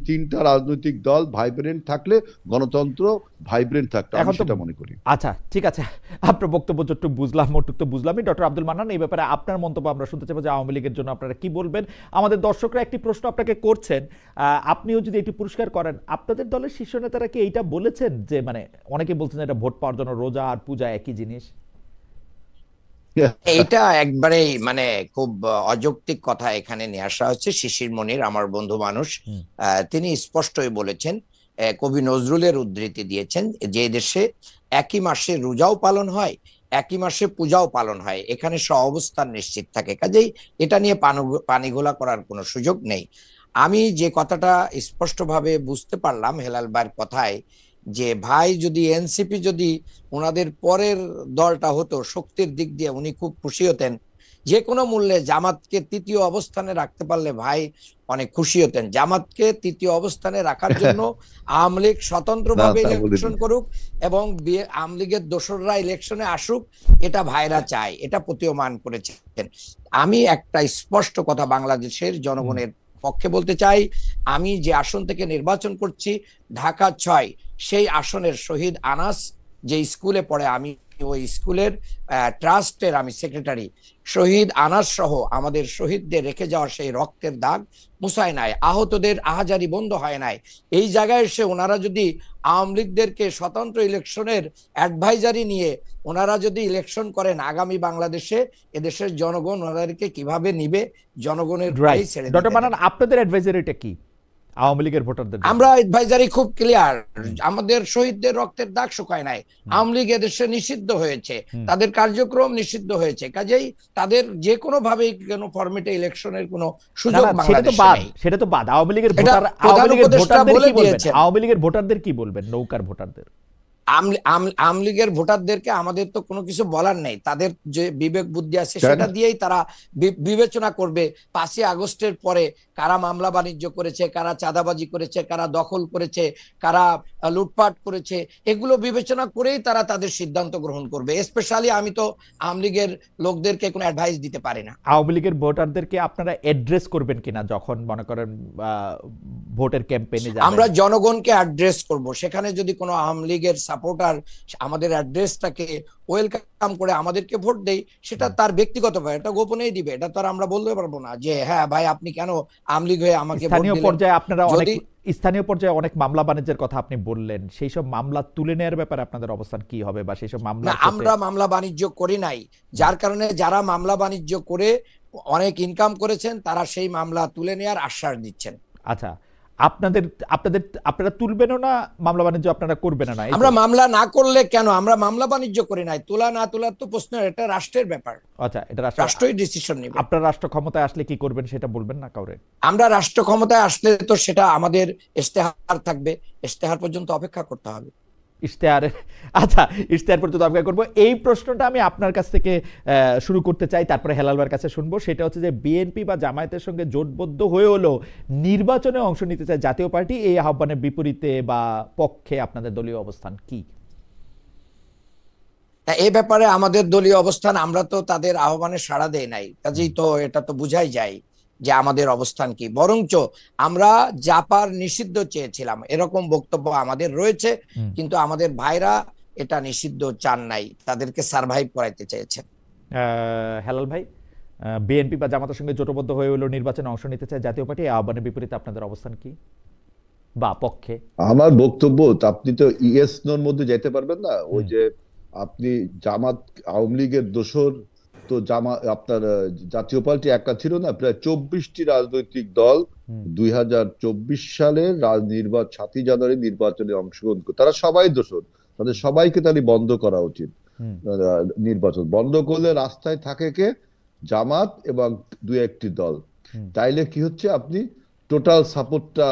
তিনটা রাজনৈতিক দল ভাইব্রেন্ট থাকলে গণতন্ত্র ভাইব্রেন্ট থাকতো, আমি সেটা মনে করি। আচ্ছা ঠিক আছে, আপনার বক্তব্য যতটুকু বুঝলাম ওটুকু তো বুঝলামই। ডক্টর আব্দুল মান্নান, এই ব্যাপারে আপনার মন্তব্য আমরা শুনতে চাইবো যে আওয়ামী লীগের জন্য আপনারা কি বলবেন। আমাদের দর্শকরা একটি প্রশ্ন আপনাকে করছেন, আপনিও যদি একটু পুরস্কার করেন, আপনাদের দলের শীর্ষ নেতারা কি এইটা বলেছেন যে, মানে অনেকে বলছেন এটা ভোট পাওয়ার জন্য রোজা আর পূজা একই জিনিস? এইটা একবারেই মানে খুব অযৌক্তিক কথা এখানে নিয়ে আসা হচ্ছে। শিশির মনির আমার বন্ধু মানুষ, তিনি স্পষ্টই বলেছেন, কবি নজরুলের উদ্ধৃতি দিয়েছেন, যে দেশে একই মাসে রোজাও পালন হয়, একই মাসে পূজাও পালন হয়, এখানে সহাবস্থান নিশ্চিত থাকে, কাজেই এটা নিয়ে পানি ঘোলা করার কোনো সুযোগ নেই। আমি যে কথাটা স্পষ্টভাবে বুঝতে পারলাম হেলাল ভাইয়ের কথায়, যে ভাই যদি এনসিপি যদি ওনাদের পরের দলটা হতো, শক্তির দিক দিয়ে উনি খুব খুশি হতেন, যে কোনো মূল্যে জামাতকে তৃতীয় অবস্থানে রাখতে পারলে ভাই অনেক খুশি হতেন। জামাতকে তৃতীয় অবস্থানে রাখার জন্য আওয়ামী লীগ স্বতন্ত্রভাবে ইলেকশন করুক এবং আওয়ামী লীগের দোসররা ইলেকশনে আসুক, এটা ভাইরা চায়, এটা প্রতীয়মান করেছেন। আমি একটা স্পষ্ট কথা বাংলাদেশের জনগণের পক্ষে বলতে চাই, আমি যে আসন থেকে নির্বাচন করছি ঢাকা 6, সেই আসনের শহীদ আনাস যে স্কুলে পড়ে, আমি ওই স্কুলের ট্রাস্টের আমি সেক্রেটারি। শহীদ আনাস সহ আমাদের শহীদদের রেখে যাওয়া সেই রক্তের দাগ মুছায় নাই, আহতদের আহাজারি বন্ধ হয় নাই। এই জায়গায় এসে ওনারা যদি আওয়ামী লীগদেরকে স্বতন্ত্র ইলেকশনের অ্যাডভাইজারি নিয়ে ওনারা যদি ইলেকশন করেন, আগামী বাংলাদেশে এদেশের জনগণ ওনাদেরকে কিভাবে নিবে? জনগণের রাইট। ডক্টর মান্নান, আপনাদের অ্যাডভাইজারিটা কি আওয়ামী লীগের ভোটারদের? আমরা অ্যাডভাইজারি খুব ক্লিয়ার, আমাদের শহীদদের রক্তের দাগ শুকায় নাই, আওয়ামী লীগ এদেশে নিষিদ্ধ হয়েছে, তাদের কার্যক্রম নিষিদ্ধ হয়েছে, কাজেই তাদের যে কোনো ভাবে কোনো ফরম্যাটে ইলেকশনের কোনো সুযোগ বাংলাদেশে নেই। সেটা তো বাদ। আওয়ামী লীগের ভোটারদের কি বলবেন, নৌকার ভোটারদের? আওয়ামী লীগের ভোটারদেরকে আমাদের তো কোনো কিছু বলার নেই, তাদের যে বিবেক বুদ্ধি আছে সেটা দিয়েই তারা বিবেচনা করবে 5ই আগস্টের পরে কারা মামলা বাণিজ্য করেছে, কারা চাঁদাবাজি করেছে, কারা দখল করেছে, কারা লুটপাট করেছে, এগুলো বিবেচনা করেই তারা তাদের সিদ্ধান্ত গ্রহণ করবে। স্পেশালি আমি তো আওয়ামী লীগের লোকদেরকে কোনো অ্যাডভাইস দিতে পারি না। আওয়ামী লীগের ভোটারদেরকে আপনারা অ্যাড্রেস করবেন কিনা যখন মনে করেন ভোটের ক্যাম্পেইনে যাবেন? আমরা জনগণকে অ্যাড্রেস করব, সেখানে যদি কোনো আওয়ামী লীগের সাপোর্টার আমাদের অ্যাড্রেসটাকে ওয়েলকাম করে আমাদেরকে ভোট দেয়, সেটা তার ব্যক্তিগত ব্যাপার, এটা গোপনেই দিবে, এটা তো আর আমরা বলতে পারবো না যে হ্যাঁ ভাই আপনি কেন আওয়ামী লীগ হয়ে আমাকে ভোট দিলেন। স্থানীয় পর্যায়ে অনেক মামলা বাণিজ্যের কথা আপনি বললেন, সেই সব মামলা তুলে নেওয়ার ব্যাপারে আপনাদের অবস্থান কি হবে, বা সেই সব মামলা? আমরা মামলা বাণিজ্য করি নাই, যার কারণে যারা মামলা বাণিজ্য করে অনেক ইনকাম করেছেন তারা সেই মামলা তুলে নেওয়ার আশ্বাস দিচ্ছেন। আচ্ছা, আপনারা তুলবেনও না, মামলা বাণিজ্য আপনারা করবেন না? আমরা মামলা না করলে কেন, আমরা মামলা বাণিজ্য করি নাই, তোলা না তোলার তো প্রশ্ন, এটা রাষ্ট্রের ব্যাপার। আচ্ছা, এটা রাষ্ট্রই ডিসিশন নেবে। আপনারা রাষ্ট্র ক্ষমতায় আসলে কি করবেন সেটা বলবেন না কাউরে? আমরা রাষ্ট্র ক্ষমতায় আসলে তো সেটা আমাদের ইশতেহার থাকবে, ইশতেহার পর্যন্ত অপেক্ষা করতে হবে। আচ্ছা, ইশতেহার পর্যন্ত অপেক্ষা করবো। এই প্রশ্নটা আমি আপনার কাছ থেকে শুরু করতে চাই, তারপরে হেলাল ভাইয়ের কাছে শুনবো। সেটা হচ্ছে যে বিএনপি বা জামায়াতের সঙ্গে জোটবদ্ধ হয়ে হলো নির্বাচনে অংশ নিতে চায় জাতীয় পার্টি, এই আহ্বানের বিপরীতে বা পক্ষে আপনাদের দলীয় অবস্থান কি? এই ব্যাপারে আমাদের দলীয় অবস্থান, আমরা তো তাদের আহ্বানে সাড়া দেই নাই, কাজেই তো এটা তো বুঝাই যায় যে আমাদের অবস্থান কি। বরঞ্চ আমরা জাপার নিষিদ্ধ চেয়েছিলাম, এরকম বক্তব্য আমাদের রয়েছে, কিন্তু আমাদের ভাইরা এটা নিষিদ্ধ চান নাই, তাদেরকে সারভাইভ করাইতে চেয়েছেন। হেলাল ভাই, বিএনপি বা জামাতের সঙ্গে জোটবদ্ধ হয়ে হলো নির্বাচনে অংশ নিতে চায় জাতীয় পার্টি, এই আহ্বানের বিপরীতে আপনাদের অবস্থান কি বা পক্ষে? আমার বক্তব্য, আপনি তো ইয়েস নোর মধ্যে যেতে পারবেন না। ওই যে আপনি জামাত আওয়ামী লীগের দোসর, তো তো আপনার জাতীয় পার্টি একটা ছিল না, প্রায় 24টি রাজনৈতিক দল হুম 2024 সালের 7ই জানুয়ারি নির্বাচনে অংশগ্রহণ করে, তারা সবাই দোষর, তাদের সবাইকে তাহলে বন্ধ করা উচিত। হুম নির্বাচন বন্ধ করলে রাস্তায় থাকে কে? জামাত এবং দু একটি দল। হুম তাইলে কি হচ্ছে, আপনি টোটাল সাপোর্টটা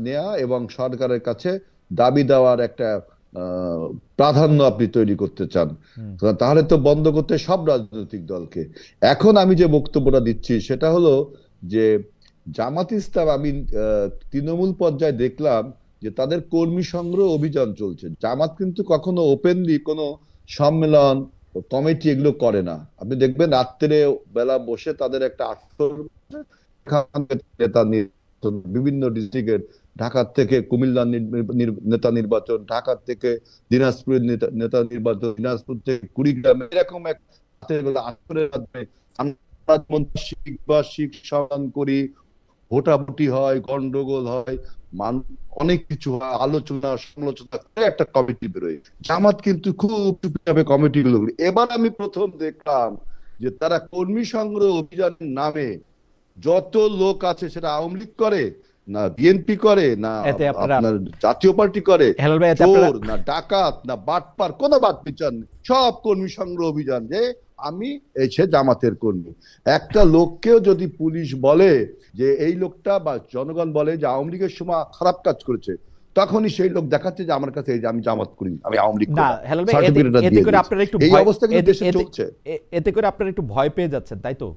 নেয়া এবং সরকারের কাছে দাবি দেওয়ার একটা প্রাধান্য আপনি তৈরি করতে চান। হুম তাহলে তো বন্ধ করতে সব রাজনৈতিক দলকে। এখন আমি যে বক্তব্যটা দিচ্ছি সেটা হলো যে জামাত ইসলাম, আমি তৃণমূল পর্যায়ে দেখলাম যে তাদের কর্মী সংগ্রহ অভিযান চলছে। জামাত কিন্তু কখনো ওপেনলি কোনো সম্মেলন, কমিটি এগুলো করে না। আপনি দেখবেন রাত্রে বেলা বসে তাদের একটা আসর, নেতা নির্বাচন বিভিন্ন ডিস্ট্রিক্টের, ঢাকার থেকে কুমিল্লার নেতা নির্বাচন, ঢাকার থেকে দিনাজপুরের নেতা নির্বাচন, দিনাজপুর থেকে কুড়িগ্রাম, এরকম এক রাতের বেলা আসরের মাধ্যমে আমরা শিখ সম্মান করি, ভোটাভুটি হয়, গন্ডগোল হয়, অনেক কিছু হয়, আলোচনা সমালোচনা করে একটা কমিটি বেরোয়। জামাত কিন্তু খুব চুপচাপে কমিটি গুলো। এবার আমি প্রথম দেখলাম যে তারা কর্মী সংগ্রহ অভিযানের নামে যত লোক আছে, সেটা আওয়ামী লীগ করে না বিএনপি করে না এতে আপনারা আপনার জাতীয় পার্টি করে, হেলাল ভাই, এতে আপনারা চোর না ডাকাত না বাটপার, কোনো বাট বিচার নেই, সব কর্মী সংগ্রহ অভিযান। যে আমি এসে জামাতের কর্মী, একটা লোককেও যদি পুলিশ বলে যে এই লোকটা, বা জনগণ বলে যে আওয়ামী লীগের সময় খারাপ কাজ করেছে, তখনই সেই লোক দেখাচ্ছে যে আমার কাছে এই যে আমি জামাত করি, আমি আওয়ামী লীগ না করি, হেলাল ভাই, সার্টিফিকেটটা এতে দিয়ে করে দিয়েছে। আপনারা একটু এই ভয়, অবস্থা কিন্তু দেশে চলছে। এতে করে আপনারা একটু ভয় পেয়ে যাচ্ছেন, তাই তো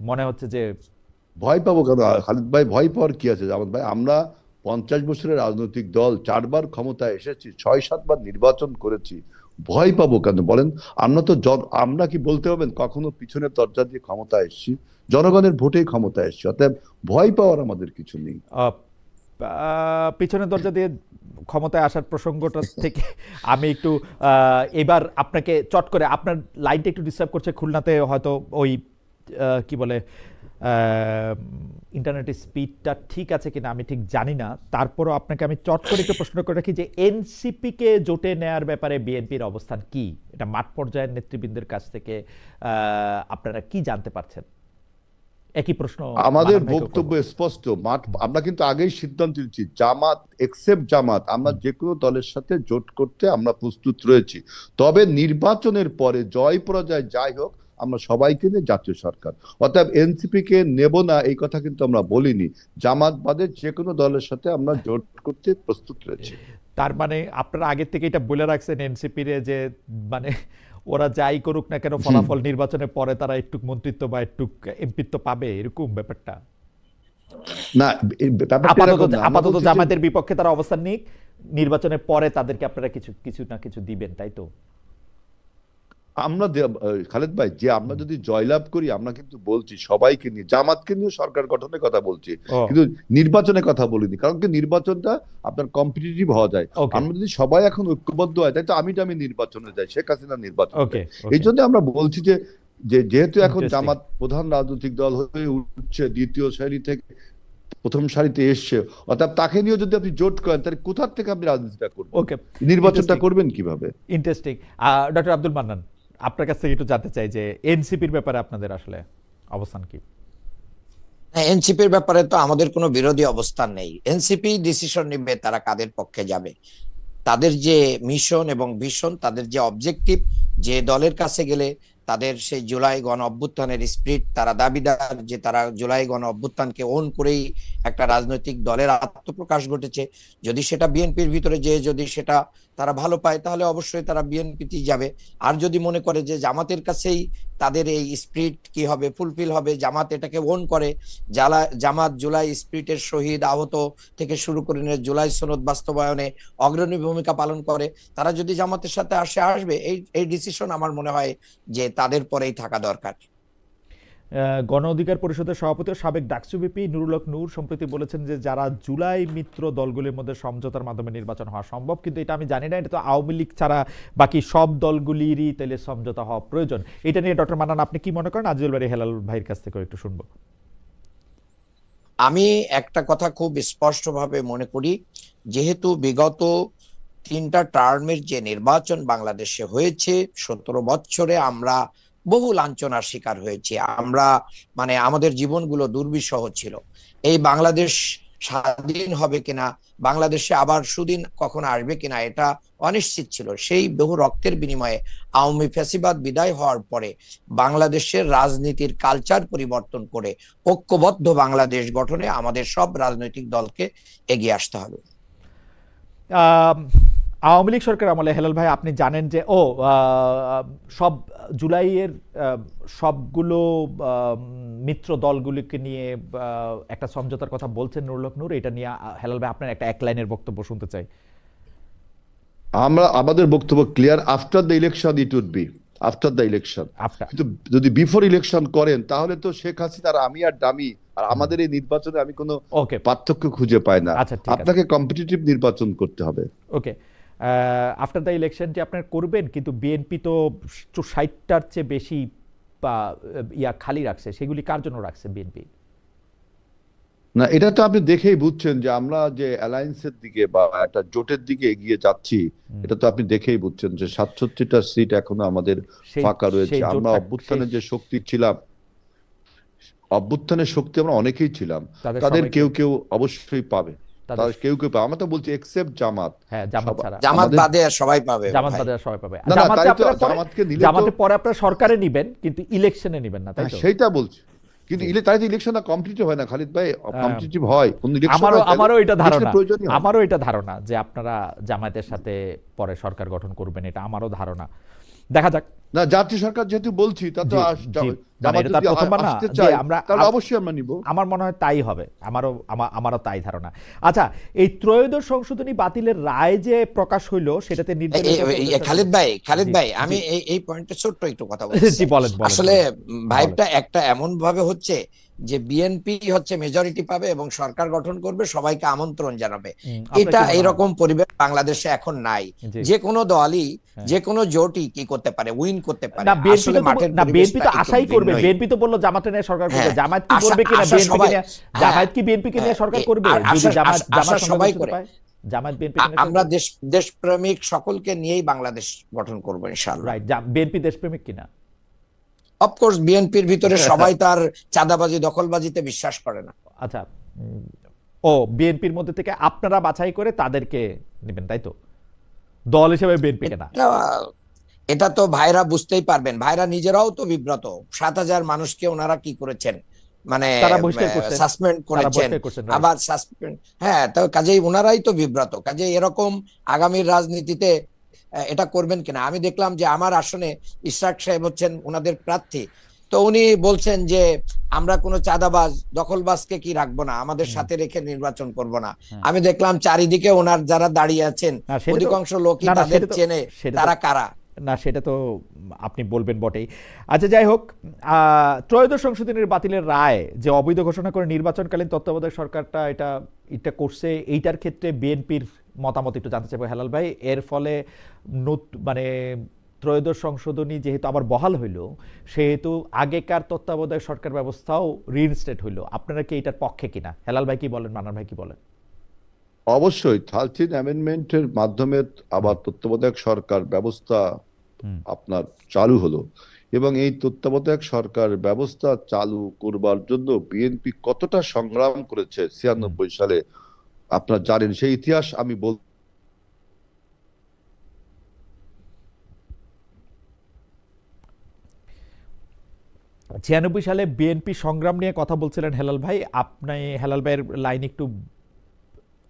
মনে হচ্ছে যে। ভয় পাবো কেন খালিদ ভাই? ভয় পাওয়ার কি আছে জামাত ভাই? আমরা 50 বছরের রাজনৈতিক দল, 4বার ক্ষমতায় এসেছি, 6-7বার নির্বাচন করেছি, ভয় পাবো কেন বলেন? আমরা তো আমরা কি বলতে পারবেন কখনো পিছনের দরজা দিয়ে ক্ষমতায় এসেছি? জনগণের ভোটেই ক্ষমতায় এসেছি, অতএব ভয় পাওয়ার আমাদের কিছু নেই। পিছনের দরজা দিয়ে ক্ষমতায় আসার প্রসঙ্গটা থেকে আমি একটু এবার আপনাকে চট করে, আপনার লাইনটা একটু ডিস্টার্ব করছে খুলনাতে, হয়তো ওই কি বলে ইন্টারনেটের স্পিডটা ঠিক আছে কিনা আমি ঠিক জানি না। তারপরও আপনাকে আমি চট করে একটু প্রশ্ন করে রাখি যে এনসিপিকে জোটে নেয়ার ব্যাপারে বিএনপির অবস্থান কি? এটা মাঠ পর্যায়ের নেতৃবৃন্দের কাছ থেকে আপনারা কি জানতে পারছেন? একই প্রশ্ন আমাদের মানব ভাইকেও করব। বক্তব্য স্পষ্ট। আমরা কিন্তু আগেই সিদ্ধান্ত নিচ্ছি, জামাত এক্সেপ্ট জামাত, আমরা যে কোনো দলের সাথে জোট করতে আমরা প্রস্তুত রয়েছি। তবে নির্বাচনের পরে জয় পরাজয় যাই হোক, আমরা সবাইকে নিয়ে জাতীয় সরকার, অর্থাৎ এনসিপি কে নেব না এই কথা কিন্তু আমরা বলিনি। জামাত বাদে যে কোনো দলের সাথে আমরা জোট করতে প্রস্তুত রয়েছি। তার মানে আপনারা আগে থেকে এটা বলে রাখছেন এনসিপির যে মানে ওরা যাই করুক না কেন ফলাফল নির্বাচনের পরে তারা একটু মন্ত্রিত্ব বা একটু এমপিত্ব পাবে, এরকম ব্যাপারটা? না, ব্যাপারটা এরকম না। আমরা আপাতত বলছি যে জামাতের বিপক্ষে তারা অবস্থান নিক, নির্বাচনের পরে তাদেরকে আপনারা কিছু কিছু না কিছু দিবেন, তাই তো? আমরা খালেদ ভাই, যে আমরা যদি জয়লাভ করি, আমরা কিন্তু বলছি সবাইকে নিয়ে, জামাতকে নিয়ে সরকার গঠনের কথা বলছি, ও কিন্তু নির্বাচনের কথা বলিনি। কারণ কি, নির্বাচনটা আপনার কম্পিটিটিভ হওয়া যায়। ওকে আমরা যদি সবাই এখন ঐক্যবদ্ধ হয়, তাই তো আমি নির্বাচনে যাই, শেখ হাসিনা নির্বাচন ওকে যায়। এই জন্য আমরা বলছি যে যেহেতু এখন ইন্টারেস্টিং। জামাত প্রধান রাজনৈতিক দল হয়ে উঠছে, দ্বিতীয় সারি থেকে প্রথম সারিতে এসছে, অর্থাৎ তাকে নিয়ে যদি আপনি জোট করেন, তাহলে কোথা থেকে আপনি রাজনীতিটা করবেন? ওকে, নির্বাচনটা করবেন কিভাবে? ইন্টারেস্টিং। ডক্টর আব্দুল মান্নান, আপনার কাছ থেকে একটু জানতে চাই যে এনসিপির ব্যাপারে আপনাদের আসলে অবস্থান কি? এনসিপির ব্যাপারে তো আমাদের কোনো বিরোধী অবস্থান নেই। এনসিপি ডিসিশন নিবে তারা কাদের পক্ষে যাবে, তাদের যে মিশন এবং ভিশন, তাদের যে অবজেক্টিভ, যে দলের কাছে গেলে তাদের সেই জুলাই গণ অভ্যুত্থানের স্পিরিট, তারা দাবিদার যে তারা জুলাই গণ অভ্যুত্থানকে ওন করেই একটা রাজনৈতিক দলের আত্মপ্রকাশ ঘটেছে। যদি সেটা বিএনপির ভিতরে যে যদি সেটা তারা ভালো পায়, তাহলে অবশ্যই তারা বিএনপিতেই যাবে। আর যদি মনে করে যে জামাতের কাছেই তাদের এই স্পিরিট কি হবে, ফুলফিল হবে, জামাত এটাকে ওন করে, জামাত জুলাই স্পিরিটের শহীদ আহত থেকে শুরু করে জুলাই সনদ বাস্তবায়নে অগ্রণী ভূমিকা পালন করে, তারা যদি জামাতের সাথে আসবে। এই ডিসিশন আমার মনে হয় যে তাদের পরেই থাকা দরকার। গণ অধিকার পরিষদের সভাপতি ও সাবেক ডাকসু ভিপি নুরুল হক নূর সম্প্রতি বলেছেন যে যারা জুলাই মিত্র দলগুলির মধ্যে সমঝোতার মাধ্যমে নির্বাচন হওয়া সম্ভব, কিন্তু এটা আমি জানি না, এটা তো আওয়ামী লীগ ছাড়া বাকি সব দলগুলিরই তাহলে সমঝোতা হওয়া প্রয়োজন। এটা নিয়ে ডক্টর মান্নান আপনি কি মনে করেন? আজিজুল বারী হেলাল ভাইয়ের কাছ থেকে একটু শুনবো। আমি একটা কথা খুব স্পষ্টভাবে মনে করি, যেহেতু বিগত 3টা টার্মের যে নির্বাচন বাংলাদেশে হয়েছে, 17 বছরে আমরা বহু লাঞ্ছনার শিকার হয়েছি আমরা, মানে আমাদের জীবনগুলো দুর্বিষহ ছিল। এই বাংলাদেশ স্বাধীন হবে কিনা, বাংলাদেশে আবার সুদিন কখনো আসবে কিনা, এটা অনিশ্চিত ছিল। সেই বহু রক্তের বিনিময়ে আওয়ামী ফ্যাসিবাদ বিদায় হওয়ার পরে বাংলাদেশের রাজনীতির কালচার পরিবর্তন করে ঐক্যবদ্ধ বাংলাদেশ গঠনে আমাদের সব রাজনৈতিক দলকে এগিয়ে আসতে হবে। আম, আওয়ামী লীগ সরকার আমলে হেলাল ভাই আপনি জানেন যে সব জুলাইয়ের সবগুলো মিত্র দলগুলিকে নিয়ে একটা সমঝোতার কথা বলছেন নুরুল হক নূর। এটা নিয়ে হেলাল ভাই আপনার একটা এক লাইনের বক্তব্য শুনতে চাই। আমাদের বক্তব্য clear, after the election it would be, after the election. আপনার কিন্তু যদি বিফোর ইলেকশন করেন তাহলে তো শেখ হাসিনার আমি আর ডামি আর আমাদের এই নির্বাচনে আমি কোনো ওকে, পার্থক্য খুঁজে পাই না। আচ্ছা ঠিক আছে, আপনাকে কম্পিটিটিভ নির্বাচন করতে হবে। ওকে। আফটার দ্য ইলেকশনটি আপনার করবেন, কিন্তু বিএনপি তো 60টার চেয়ে বেশি বা খালি রাখছে, সেগুলি কার জন্য রাখছে বিএনপি? না, এটা তো আপনি দেখেই বুঝছেন যে আমরা যে অ্যালায়েন্সের দিকে বা একটা জোটের দিকে এগিয়ে যাচ্ছি, এটা তো আপনি দেখেই বুঝছেন যে 67টা সিট এখনো আমাদের ফাঁকা রয়েছে। আমরা অভ্যুত্থানের যে শক্তি ছিলাম, অভ্যুত্থানের শক্তি আমরা অনেকেই ছিলাম, তাদের কেউ কেউ অবশ্যই পাবে, তাদের কেউ কেউ পাবে। আমরা তো বলছি এক্সেপ্ট জামাত, হ্যাঁ জামাত ছাড়া, জামাত বাদে সবাই পাবে, জামাত বাদে সবাই পাবে। না না, তাই তো জামাতকে নিলে তো জামাতে পরে আপনারা সরকারে নিবেন কিন্তু ইলেকশনে নিবেন না, তাই তো? সেইটা বলছি, কিন্তু তাই তো ইলেকশনটা কমপ্লিটিভ হয় না খালিদ ভাই, কমপ্লিটিভ হয় কোন ইলেকশন? আমারও এটা ধারণা যে আপনারা জামায়াতের সাথে পরে সরকার গঠন করবেন, এটা আমারও ধারণা। দেখা যাক। না, জাতীয় সরকার যেহেতু বলছি, তা তো অবশ্যই আমরা নিব। আমার মনে হয় তাই হবে, আমারও তাই ধারণা। আচ্ছা, এই ত্রয়োদশ সংশোধনী বাতিলের রায় যে প্রকাশ হইল সেটাতে খালিদ ভাই আমি এই পয়েন্টে ছোট্ট একটু কথা বলছি। আসলে ভাইবটা একটা এমন ভাবে হচ্ছে যে বিএনপি হচ্ছে মেজরিটি পাবে এবং সরকার গঠন করবে, সবাইকে আমন্ত্রণ জানাবে। এটা এরকম পরিবেশ বাংলাদেশে এখন নাই। যে কোনো দলই যে কোনো জোটই কি করতে পারে, উইন করতে পারে। আসলে বিএনপি তো আশাই করবে, বিএনপি তো বললো জামাতে নিয়ে সরকার করবে, জামায়াত কি করবে কিনা, জামায়াত কি বিএনপি নিয়ে সরকার করবে? যদি জামাত সবাই করে, জামায়াত বিএনপি, আমরা দেশপ্রেমিক সকলকে নিয়েই বাংলাদেশ গঠন করব ইনশাআল্লাহ। রাইট, বিএনপি দেশপ্রেমিক কিনা? অফকোর্স বিএনপির ভিতরে সবাই তার চাঁদাবাজি দখলবাজিতে বিশ্বাস করে না। আচ্ছা, বিএনপির মধ্যে থেকে আপনারা বাছাই করে তাদেরকে নেবেন, তাই তো? দল হিসেবে বিএনপি কেনা, এটা তো ভাইরা বুঝতেই পারবেন, ভাইরা নিজেরাও তো বিব্রত। 7,000 মানুষকে ওনারা কি করেছেন, মানে সাসপেন্ড করেছেন, আবার সাসপেন্ড, হ্যাঁ, তো কাজেই ওনারাই তো বিব্রত। কাজেই এরকম আগামীর রাজনীতিতে এটা করবেন কিনা। আমি দেখলাম যে আমার আসনে ইশরাক সাহেব হচ্ছেন ওনাদের প্রার্থী, তো উনি বলছেন যে আমরা কোনো চাঁদাবাজ দখলবাজকে কি রাখবো না, আমাদের সাথে রেখে নির্বাচন করব না। আমি দেখলাম চারিদিকে ওনার যারা দাঁড়িয়ে আছেন অধিকাংশ লোকই তাদের চেনে, তারা কারা। না, সেটা তো আপনি বলবেন বটেই। আচ্ছা, যাই হোক, ত্রয়োদশ সংশোধনীর বাতিলের রায় যে অবৈধ ঘোষণা করে নির্বাচনকালীন তত্ত্বাবধায়ক সরকারটা এটা করছে, এইটার ক্ষেত্রে বিএনপির মতামত একটু জানতে চাইবো হেলাল ভাই। এর ফলে মানে ত্রয়োদশ সংশোধনী যেহেতু আবার বহাল হইল, সেহেতু আগেকার তত্ত্বাবধায়ক সরকার ব্যবস্থাও রিইনস্টেট হইল। আপনারা কি এটার পক্ষে কিনা? হেলাল ভাই কি বলেন, মান্নান ভাই কি বলেন? অবশ্যই 13th অ্যামেন্ডমেন্টের মাধ্যমে আবার তত্ত্বাবধায়ক সরকার ব্যবস্থা আপনার চালু হলো, এবং এই তত্ত্বাবধায়ক সরকার ব্যবস্থা চালু করবার জন্য বিএনপি কতটা সংগ্রাম করেছে 96 সালে আপনারা জানেন, সেই ইতিহাস আমি 96 সালে বিএনপি সংগ্রাম নিয়ে কথা বলছিলেন হেলাল ভাই। আপনি হেলাল ভাইয়ের লাইন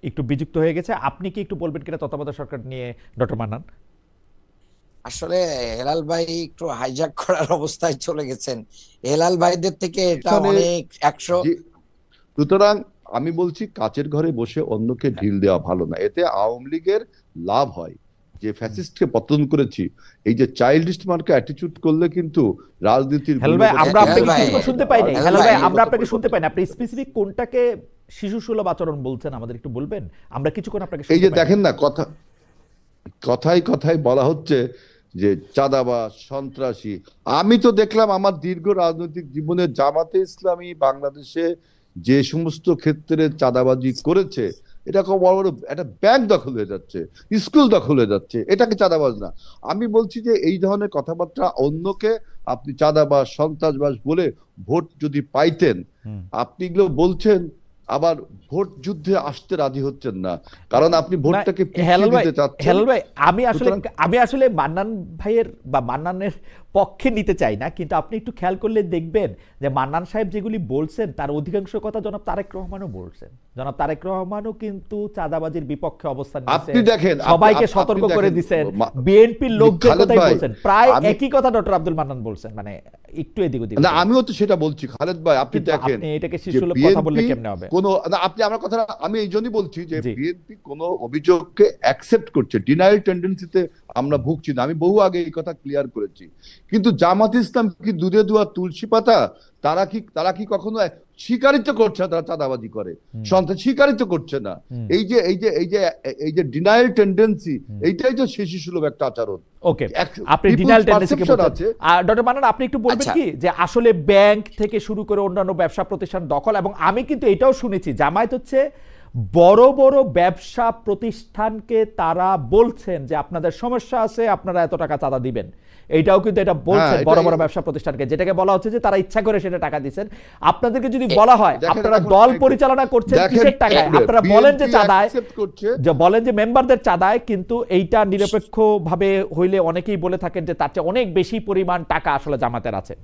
একটু বিযুক্ত হয়ে গেছে, আপনি কি একটু বলবেন কিনা তত্ত্বাবধায়ক সরকার নিয়ে, ডক্টর মান্নান? আসলে হেলাল ভাই একটু হাইজ্যাক করার অবস্থায় চলে গেছেন। হেলাল ভাইদের থেকে এটা অনেক 100। সুতরাং আমি বলছি, কাচের ঘরে বসে অন্যকে ঢিল দেওয়া ভালো না। এতে আওয়ামী লীগের লাভ হয়, যে ফ্যাসিস্টকে পতন করেছি। এই যে চাইল্ডিশ মার্কা অ্যাটিটিউড করলে কিন্তু রাজনীতির আমরা আপনাকে শুনতে পাই না। হেলাল ভাই, আমরা আপনাকে শুনতে পাই না। আপনি স্পেসিফিক কোনটাকে শিশু সুলভ আচরণ বলছেন আমাদের একটু বলবেন? আমরা কিছুক্ষণ আপনাকে এই যে দেখেন না, কথায় কথায় বলা হচ্ছে যে চাঁদাবাজ, সন্ত্রাসী। আমি তো দেখলাম আমার দীর্ঘ রাজনৈতিক জীবনে জামাতে ইসলামী বাংলাদেশে যে সমস্ত ক্ষেত্রে চাঁদাবাজি করেছে, এটা খুব বড় বড় একটা ব্যাংক দখল হয়ে যাচ্ছে, স্কুল দখল হয়ে যাচ্ছে, এটাকে চাঁদাবাজ না। আমি বলছি যে এই ধরনের কথাবার্তা অন্যকে আপনি চাঁদাবাজ সন্ত্রাসবাজ বলে ভোট যদি পাইতেন, আপনি এগুলো বলছেন আবার ভোট যুদ্ধে আসতে রাজি হচ্ছেন না, কারণ আপনি ভোটটাকে পিছিয়ে দিতে চাচ্ছেন। হেলাল ভাই, আমি আসলে মান্নান ভাইয়ের বা মান্নানের পক্ষে নিতে চাই না, কিন্তু আপনি একটু খেয়াল করলে দেখবেন যে মান্নান সাহেব যেগুলি বলছেন তার অধিকাংশ কথা জনাব তারেক রহমানও বলছেন। জনাব তারেক রহমানও কিন্তু চাঁদাবাজির বিপক্ষে অবস্থান নিয়েছেন, আপনি দেখেন, সবাইকে সতর্ক করে দিয়েছেন। বিএনপির লোকদের কথাই বলছেন, প্রায় একই কথা ডক্টর আব্দুল মান্নান বলছেন, মানে একটু এদিক ওদিক না। আমিও তো সেটা বলছি খালেদ ভাই, আপনি দেখেন আপনি এটাকে শিশুসুলভ কথা বললে কেমনে হবে? কোন না, আপনি আমার কথা, আমি এই জন্যই বলছি যে বিএনপি কোন অভিযোগকে অ্যাকসেপ্ট করছে, ডিনায়াল টেন্ডেন্সিতে আমরা ভুগছি না। আমি বহু আগে এই কথা ক্লিয়ার করেছি। কিন্তু জামাত ইসলাম কি দুধে দুয়া তুলসী পাতা? তারা কি কখনো স্বীকারিত করছে না তারা চাঁদাবাজি করে? সন্ত্রাস স্বীকারিত করছে না। এই যে ডিনায়াল টেন্ডেন্সি, এইটাই তো শিশু সুলভ একটা আচরণ। ওকে, আপনি ডিনায়াল টেন্ডেন্সি কে বলছেন। ডক্টর মান্নান, আপনি একটু বলবেন কি যে আসলে ব্যাংক থেকে শুরু করে অন্যান্য ব্যবসা প্রতিষ্ঠান দখল, এবং আমি কিন্তু এটাও শুনেছি জামায়াত হচ্ছে বড় বড় ব্যবসা প্রতিষ্ঠানকে তারা বলছেন যে আপনাদের সমস্যা আছে, আপনারা এত টাকা চাঁদা দিবেন। এইটাও কিন্তু এটা বলছেন বড় বড় ব্যবসা প্রতিষ্ঠানকে, যেটাকে বলা হচ্ছে যে তারা ইচ্ছা করে সেটা টাকা দিচ্ছেন। আপনাদেরকে যদি বলা হয় আপনারা দল পরিচালনা করছেন কিসের টাকায়, আপনারা বলেন যে চাঁদায়, যে বলেন যে মেম্বারদের চাঁদায়, কিন্তু এইটা নিরপেক্ষ ভাবে হইলে অনেকেই বলে থাকেন যে তার চেয়ে অনেক বেশি পরিমাণ টাকা আসলে জামাতের আছে।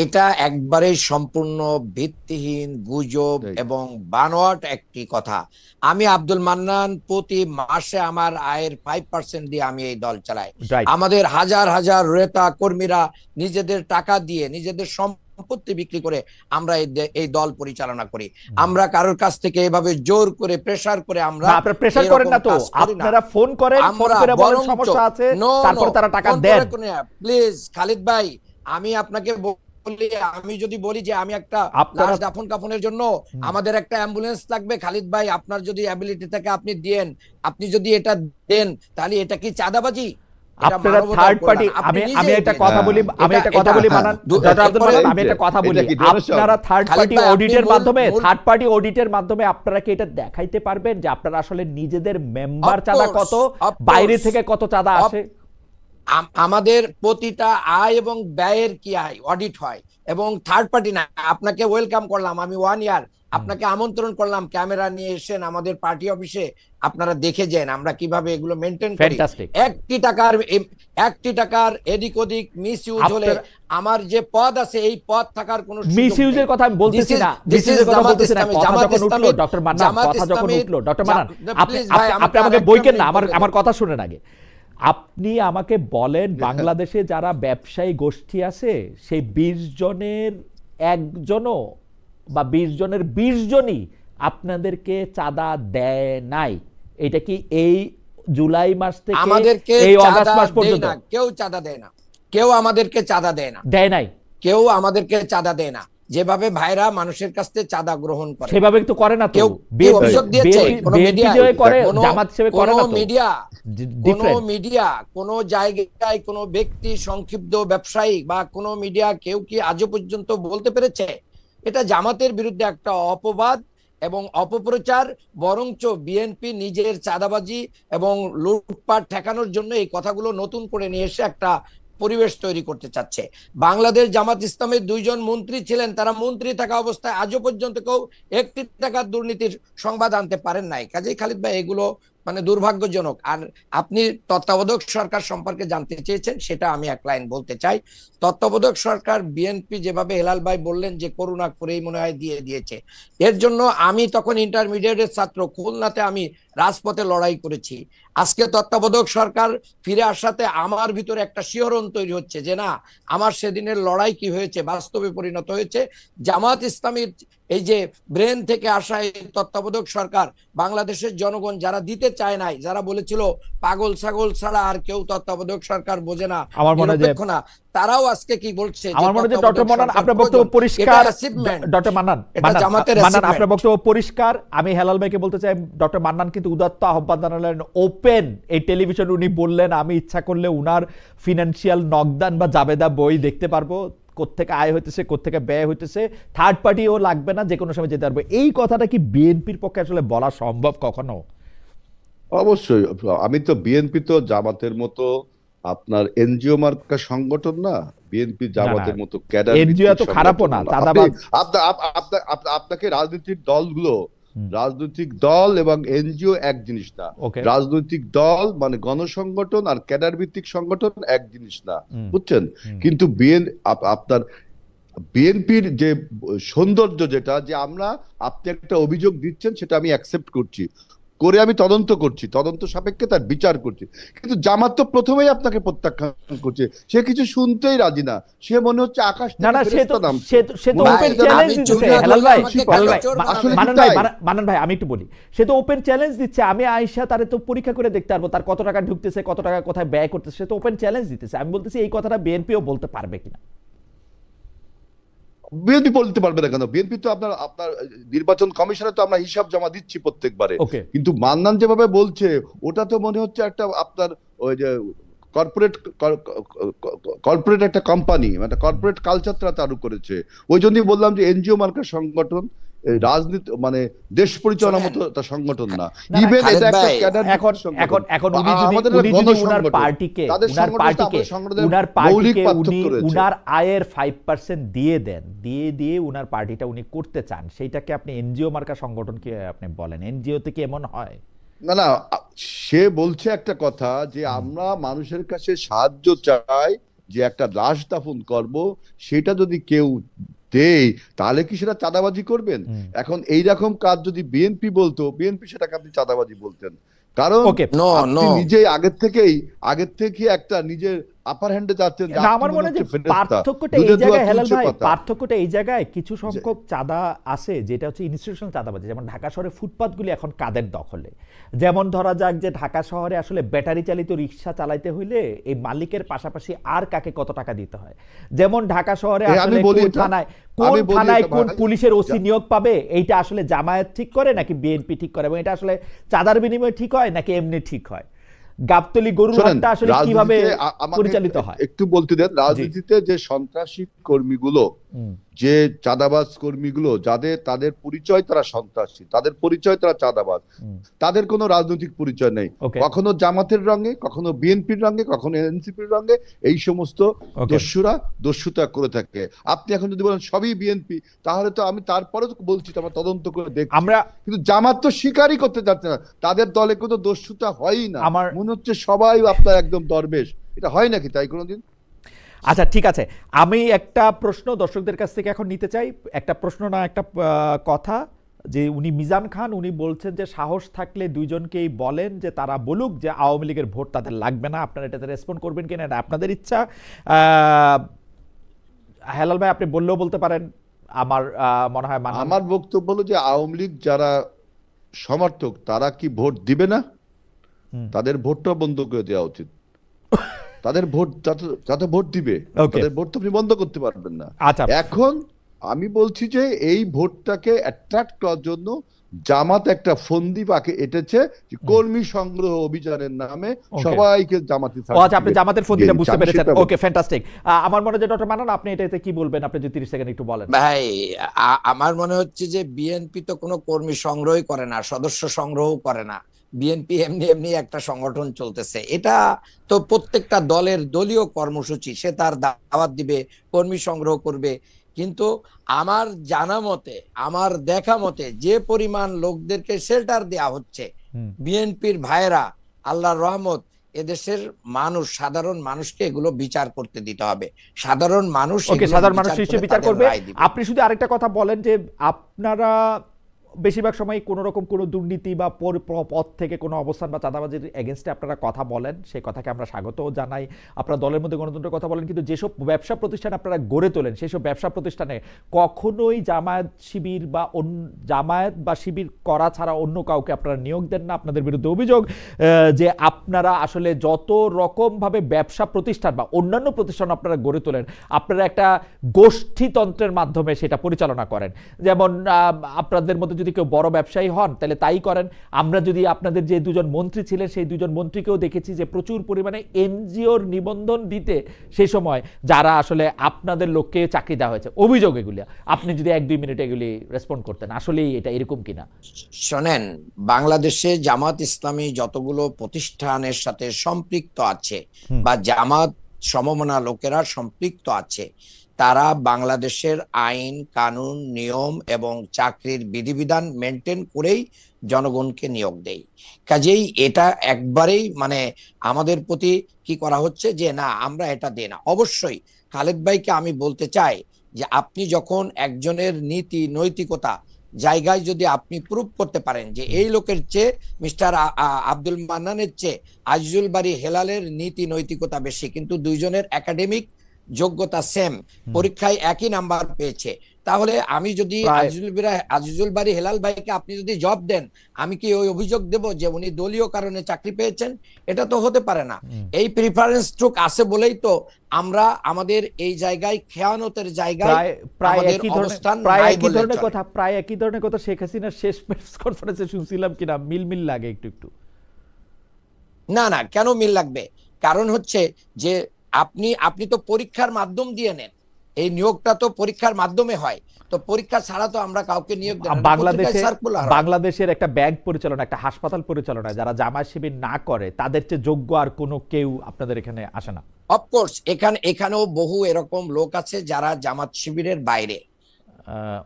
এটা একবারে সম্পূর্ণ ভিত্তিহীন গুজব এবং বানোয়াট একটি কথা। আমি আব্দুল মান্নান প্রতি মাসে আমার আয়ের 5% দিয়ে আমি এই দল চালাই। আমাদের হাজার হাজার নেতা কর্মীরা নিজেদের টাকা দিয়ে নিজেদের সম্পত্তি বিক্রি করে আমরা এই দল পরিচালনা করি। আমরা কারোর কাছ থেকে এভাবে জোর করে প্রেসার করে আমরা প্রেসার করেন না তো, আপনারা ফোন করেন, ফোন করে বলেন সমস্যা আছে, তারপর তারা টাকা দেন। প্লিজ খালিদ ভাই, আমি আপনাকে বলি, আমি যদি বলি যে আমি একটা লাশ দাফন কাফনের জন্য আমাদের একটা অ্যাম্বুলেন্স লাগবে, খালিদ ভাই আপনার যদি অ্যাবিলিটি থাকে আপনি দেন, আপনি যদি এটা দেন, তাহলে এটা কি চাঁদাবাজি? আপনারা থার্ড পার্টি, আমি একটা কথা বলি মান্নান, ডক্টর আব্দুল মান্নান, আমি একটা কথা বলি, আপনারা থার্ড পার্টি অডিটের মাধ্যমে আপনারা কি এটা দেখাইতে পারবেন যে আপনারা আসলে নিজেদের মেম্বার চাঁদা কত, বাইরে থেকে কত চাঁদা আসে? আমাদের প্রতিটা আয় এবং ব্যয়ের কি আয় অডিট হয়, এবং থার্ড পার্টি না। আপনাকে ওয়েলকাম করলাম, আমি 1 ইয়ার আপনাকে আমন্ত্রণ করলাম, ক্যামেরা নিয়ে এসেন আমাদের পার্টি অফিসে, আপনারা দেখে যান আমরা কিভাবে এগুলো মেনটেন করি। একটি টাকার এদিক ওদিক মিস ইউজ হলে আমার যে পদ আছে এই পদ থাকার কোনো মিস ইউজের কথা আমি বলতেছি না, কথা যখন উঠলো ডক্টর মান্নান, আপনি আমাকে বইকেন না, আমার কথা শুনেন আগে। আপনি আমাকে বলেন বাংলাদেশে যারা ব্যবসায়ী গোষ্ঠী আছে সেই 20 জনের একজনও বা 20 জনের 20 জনই আপনাদেরকে চাঁদা দেয় নাই। এটা কি এই জুলাই মাস থেকে এই আগস্ট মাস পর্যন্ত কেউ চাঁদা দেয় না? কেউ আমাদেরকে চাঁদা দেয় না, দেয় নাই। কেউ আমাদেরকে চাঁদা দেয় না। যেভাবে ভাইরা মানুষের কাছ থেকে চাঁদা গ্রহণ করে সেভাবে তো করে না। কেউ অভিযোগ দিয়েছে কোন মিডিয়া, কোন জায়গায় কোন ব্যক্তি, সংক্ষিপ্ত ব্যবসায়ী বা কোন মিডিয়া কেউ কি আজও পর্যন্ত বলতে পেরেছে এটা জামাতের বিরুদ্ধে একটা অপবাদ এবং অপপ্রচার? বরঞ্চ বিএনপি নিজের চাঁদাবাজি এবং লুটপাট ঠেকানোর জন্য এই কথাগুলো নতুন করে নিয়ে এসে একটা পরিবেশ তৈরি করতে চাচ্ছে। বাংলাদেশ জামাত ইসলামের 2 জন মন্ত্রী ছিলেন, তারা মন্ত্রী থাকা অবস্থায় আজও পর্যন্ত কেউ 1 টাকার দুর্নীতির সংবাদ আনতে পারেন নাই। কাজেই খালিদ ভাই এগুলো মানে দুর্ভাগ্যজনক। আর আপনি তত্ত্বাবধায়ক সরকার সম্পর্কে জানতে চেয়েছেন, সেটা আমি এক লাইন বলতে চাই। তত্ত্বাবধায়ক সরকার বিএনপি যেভাবে হেলাল ভাই বললেন যে করুণা করেই মনে হয় দিয়েছে, এর জন্য আমি তখন ইন্টারমিডিয়েটের ছাত্র, খুলনাতে আমি রাজপথে লড়াই করেছি। আজকে তত্ত্বাবধায়ক সরকার ফিরে আসাতে আমার ভিতরে একটা শিহরণ তৈরি হচ্ছে যে না, আমার সেদিনের লড়াই কি হয়েছে, বাস্তবে পরিণত হয়েছে। জামাত ইসলামীর এই যে ব্রেন থেকে আসা এই তত্ত্বাবধায়ক সরকার, বাংলাদেশের জনগণ যারা দিতে চায় নাই, যারা বলেছিল পাগল ছাগল ছাড়া আর কেউ তত্ত্বাবধায়ক সরকার বোঝে না, নিরপেক্ষ না, তারাও আজকে কি বলছে? আমার মনে হয় ডক্টর মান্নান আপনার বক্তব্য পরিষ্কার। ডক্টর মান্নান, আপনার বক্তব্য পরিষ্কার। আমি হেলাল ভাইকে বলতে চাই, ডক্টর মান্নান কিন্তু উদাত্ত আহ্বান জানালেন, ওপেন এই টেলিভিশন উনি বললেন আমি ইচ্ছা করলে উনার ফিনান্সিয়াল নকদান বা জাবেদা বই দেখতে পারবো, কোত্থেকে আয় হইতেছে, কোত্থেকে ব্যয় হইতেছে, থার্ড পার্টিও লাগবে না, যে কোনো সময় যেতে পারবে। এই কথাটা কি বিএনপির পক্ষে আসলে বলা সম্ভব কখনো? অবশ্যই। আমি তো বিএনপি তো জামাতের মতো আপনার এনজিও মার্কা সংগঠন না, বিএনপি না, জামাতের মতো ক্যাডার এনজিও ভিত্তিক তো খারাপও সংগঠন না, না। চাঁদাবাজ। আপনাকে রাজনৈতিক দলগুলো, রাজনৈতিক দল এবং এনজিও এক জিনিস না। ওকে। রাজনৈতিক দল মানে গণসংগঠন আর ক্যাডার ভিত্তিক সংগঠন এক জিনিস না, বুঝছেন? কিন্তু আপনার বিএনপির যে সৌন্দর্য যেটা, যে আপনি একটা অভিযোগ দিচ্ছেন, সেটা আমি অ্যাকসেপ্ট করছি, করে আমি তদন্ত করছি, তদন্ত সাপেক্ষে তার বিচার করছি। কিন্তু জামাত তো প্রথমেই আপনাকে প্রত্যাখ্যান করছে, সে কিছু শুনতেই রাজি না, সে মনে হচ্ছে আকাশ না না, থেকে ফেরেশতা নামছে। সে তো মনে ওপেন হচ্ছে চ্যালেঞ্জ আমি দিচ্ছে। চুরি হেলাল করলে ভাই, আমাকে হেলাল ভাই, চোর বানাবে। আসলে মানন কি ভাই, তাই? মানন ভাই, আমি একটু বলি, সে তো ওপেন চ্যালেঞ্জ দিচ্ছে। আমি আয়েশা তারে তো পরীক্ষা করে দেখতে পারবো, তার কত টাকা ঢুকতেছে, কত টাকা কোথায় ব্যয় করতেছে, সে তো ওপেন চ্যালেঞ্জ দিতেছে। আমি বলতেছি এই কথাটা বিএনপিও বলতে পারবে কিনা। বিএনপি বলতে পারবে না কেন? বিএনপি তো আপনার আপনার নির্বাচন কমিশনে তো আমরা হিসাব জমা দিচ্ছি প্রত্যেকবারে। ওকে। কিন্তু মান্নান যেভাবে বলছে, ওটা তো মনে হচ্ছে একটা আপনার ওই যে কর্পোরেট একটা কোম্পানি, একটা কর্পোরেট কালচার তারা চালু করেছে। ওই জন্যই বললাম যে এনজিও মার্কার সংগঠন, রাজনীতি মানে দেশ পরিচালনার মতো একটা সংগঠন না। না, ইভেন খালেদ এটা একটা ভাই, ক্যাডার এখন উনি আমাদের যদি উনার গণসংগঠন, পার্টিকে তাদের সংগঠনের আমাদের সংগঠনের মৌলিক পার্থক্য রয়েছে। উনার আয়ের 5% দিয়ে দেন, দিয়ে উনার পার্টিটা উনি করতে চান, সেইটাকে আপনি এনজিও মার্কা সংগঠনকে আপনি বলেন? এনজিও তে কি এমন হয়? না না, সে বলছে একটা কথা যে আমরা মানুষের কাছে সাহায্য চাই, যে একটা লাশ দাফন করব, সেটা যদি কেউ দেয় তাহলে কি সেটা চাঁদাবাজি করবেন? এখন এইরকম কাজ যদি বিএনপি বলতো, বিএনপি সেটাকে আপনি চাঁদাবাজি বলতেন। কারণ ওকে। আপনি নিজে আগের থেকে একটা নিজের আপার হ্যান্ডে যাচ্ছেন। না, আমার মনে হয় যে পার্থক্যটা এই জায়গায়, হেলাল ভাই, পার্থক্যটা এই জায়গায় কিছু সংখ্যক চাঁদা আছে যেটা হচ্ছে ইনস্টিটিউশনাল চাঁদাবাজি। যেমন ঢাকা শহরে ফুটপাতগুলি এখন কাদের দখলে? যেমন ধরা যাক যে ঢাকা শহরে আসলে ব্যাটারি চালিত রিক্সা চালাইতে হইলে এই মালিকের পাশাপাশি আর কাকে কত টাকা দিতে হয়। যেমন ঢাকা শহরে আসলে কোন থানায় কোন পুলিশের ওসি নিয়োগ পাবে, এইটা আসলে জামায়াত ঠিক করে নাকি বিএনপি ঠিক করে, এবং এটা আসলে চাঁদার বিনিময়ে ঠিক হয় নাকি এমনি ঠিক হয়? গাবতলী গরুরহাটটা আসলে কিভাবে পরিচালিত হয় একটু বলতে দেন। রাজনীতিতে যে সন্ত্রাসী কর্মীগুলো, যে চাঁদাবাজ কর্মীগুলো, তাদের পরিচয় তারা সন্ত্রাসী, তাদের পরিচয় তারা চাঁদাবাজ, তাদের কোনো রাজনৈতিক পরিচয় নেই। কখনো জামাতের রঙে, কখনো বিএনপির রঙে, কখনো এনসিপির রঙে এই সমস্ত দস্যুতা করে থাকে। আপনি এখন যদি বলেন সবই বিএনপি, তাহলে তো আমি তারপরে বলছি আমরা তদন্ত করে দেখছি। কিন্তু জামাত তো স্বীকারই করতে যাচ্ছে না, তাদের দলে কোনো দস্যুতা হয়ই না। মনে হচ্ছে সবাই আপনার একদম দরবেশ। এটা হয় নাকি তাই কোনোদিন? আচ্ছা, ঠিক আছে, আমি একটা প্রশ্ন দর্শকদের কাছ থেকে এখন নিতে চাই। একটা প্রশ্ন না, একটা কথা, যে উনি মিজান খান উনি বলছেন যে সাহস থাকলে দুইজনকেই বলেন যে তারা বলুক যে আওয়ামী লীগের ভোট তাদের লাগবে না। আপনারা এটাতে রেসপন্ড করবেন কিনা, এটা আপনাদের ইচ্ছা। হেলাল ভাই, আপনি বললেও বলতে পারেন। আমার মনে হয় আমার বক্তব্য হলো যে আওয়ামী লীগ যারা সমর্থক তারা কি ভোট দিবে না? তাদের ভোটটা বন্ধ করে দেওয়া উচিত। তাদের ভোট যাতে ভোট দিবে, তাদের ভোট তো আপনি বন্ধ করতে পারবেন না। এখন আমি বলছি যে এই ভোটটাকে অ্যাট্রাক্ট করার জন্য জামাত একটা ফন্দি পাকে এঁটেছে, কর্মী সংগ্রহ অভিযানের নামে সবাইকে জামাতি। আচ্ছা, আপনি জামাতের ফন্দিটা বুঝতে পেরেছেন। ওকে, ফ্যান্টাস্টিক। আমার মনে হয় ডক্টর মান্নান, আপনি এটাতে কি বলবেন? আপনি যদি 30 সেকেন্ড একটু বলেন। ভাই, আমার মনে হচ্ছে যে বিএনপি তো কোনো কর্মী সংগ্রহই করে না, সদস্য সংগ্রহও করে না। বিএনপি এমনি একটা সংগঠন চলতেছে। এটা তো প্রত্যেকটা দলের দলীয় কর্মসূচি, সে তার দাওয়াত দিবে, কর্মী সংগ্রহ করবে। কিন্তু আমার জানা মতে, আমার দেখা মতে, যে পরিমাণ লোকদেরকে শেল্টার দেওয়া হচ্ছে, বিএনপির ভাইরা, আল্লাহর রহমত, এদেশের মানুষ, সাধারণ মানুষকে এগুলো বিচার করতে দিতে হবে। সাধারণ মানুষ নিশ্চয়ই বিচার করবে। আপনি শুধু আরেকটা কথা বলেন যে আপনারা বেশিরভাগ সময় কোনো রকম কোনো দুর্নীতি বা পদ থেকে কোনো অবস্থান বা চাঁদাবাজির এগেনস্টে আপনারা কথা বলেন, সেই কথাকে আমরা স্বাগতও জানাই। আপনারা দলের মধ্যে গণতন্ত্রের কথা বলেন, কিন্তু যেসব ব্যবসা প্রতিষ্ঠান আপনারা গড়ে তোলেন, সেই সব ব্যবসা প্রতিষ্ঠানে কখনোই জামায়াত বা শিবির করা ছাড়া অন্য কাউকে আপনারা নিয়োগ দেন না। আপনাদের বিরুদ্ধে অভিযোগ যে আপনারা আসলে যত রকমভাবে ব্যবসা প্রতিষ্ঠান বা অন্যান্য প্রতিষ্ঠান আপনারা গড়ে তোলেন, আপনারা একটা গোষ্ঠীতন্ত্রের মাধ্যমে সেটা পরিচালনা করেন। যেমন আপনাদের মধ্যে যদি কেউ বড় ব্যবসায়ী হন তাহলে তাই করেন। আমরা যদি আপনাদের যে দুজন মন্ত্রী ছিলেন সেই দুজন মন্ত্রীকেও দেখেছি যে প্রচুর পরিমাণে এনজিওর নিবন্ধন দিতে সেই সময় যারা আসলে আপনাদের লোককে চাকরি দেওয়া হয়েছে, অভিযোগ এগুলি। আপনি যদি 1-2 মিনিট এগুলি রেসপন্ড করতেন, আসলেই এটা এরকম কিনা? শোনেন, বাংলাদেশে জামাত ইসলামী যতগুলো প্রতিষ্ঠানের সাথে সম্পৃক্ত আছে বা জামাত সমমনা লোকেরা সম্পৃক্ত আছে, তারা বাংলাদেশের আইন কানুন নিয়ম এবং চাকরির বিধিবিধান মেনটেন করেই জনগণকে নিয়োগ দেয়। কাজেই এটা একবারেই মানে আমাদের প্রতি কি করা হচ্ছে যে না আমরা এটা দেই না। অবশ্যই খালেদ ভাইকে আমি বলতে চাই যে আপনি যখন একজনের নীতি নৈতিকতা জায়গায় যদি আপনি প্রুভ করতে পারেন যে এই লোকের চেয়ে মিস্টার আব্দুল মান্নানের চেয়ে আজিজুল বারী হেলালের নীতি নৈতিকতা বেশি, কিন্তু দুইজনের একাডেমিক যোগ্যতা সেম, পরীক্ষায় একই নাম্বার পেয়েছে, তাহলে আমি যদি আজিজুল বারী হেলাল ভাইকে আপনি যদি জব দেন, আমি কি ওই অভিযোগ দেব যে উনি দলীয় কারণে চাকরি পেয়েছেন? এটা তো হতে পারে না। এই প্রিফারেন্স ট্রুক আছে বলেই তো আমরা আমাদের এই জায়গায় খেয়ানতের জায়গায় প্রায় একই ধরনের কথা শেখ হাসিনার শেষ প্রেস কনফারেন্সে শুনছিলাম কিনা, মিল লাগে একটু একটু। না না, কেন মিল লাগবে? কারণ হচ্ছে যে আপনি তো পরীক্ষার মাধ্যম দিয়ে নেন, এই নিয়োগটা তো পরীক্ষার মাধ্যমে হয়, তো পরীক্ষা ছাড়া তো আমরা কাউকে নিয়োগ দেব না। বাংলাদেশের একটা ব্যাংক পরিচালনা, একটা হাসপাতাল পরিচালনা যারা জামায়াত শিবির না করে তাদের চেয়ে যোগ্য আর কোনো কেউ আপনাদের এখানে আসে না? অফকোর্স এখানেও বহু এরকম লোক আছে যারা জামাত শিবিরের বাইরে,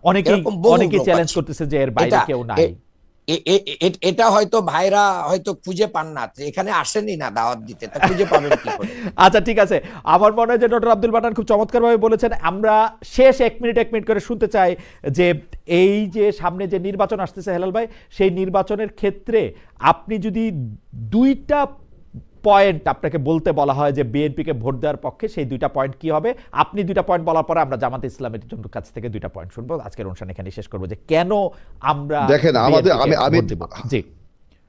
অনেকেই চ্যালেঞ্জ করতেছে যে এর বাইরে কেউ নাই। এটা হয়তো ভাইরা হয়তো খুঁজে পান না, এখানে আসেনি না দাওয়াত দিতে, তা খুঁজে পাবেন কি করে? আচ্ছা ঠিক আছে, আমার মনে হয় যে ডক্টর আব্দুল মান্নান খুব চমৎকারভাবে বলেছেন। আমরা শেষ 1 মিনিট করে শুনতে চাই যে এই যে সামনে যে নির্বাচন আসতেছে হেলাল ভাই, সেই নির্বাচনের ক্ষেত্রে আপনি যদি 2টা পয়েন্ট আপনাকে বলতে বলা হয় যে বিএনপিকে ভোট দেওয়ার পক্ষে, সেই 2টা পয়েন্ট কি হবে? আপনি 2টা পয়েন্ট বলার পরে আমরা জামাত ইসলামের জন্য কাছ থেকে 2টা পয়েন্ট শুনবো। আজকের অনুষ্ঠান এখানে শেষ করবো যে কেন আমরা দেখেন আমাদের জি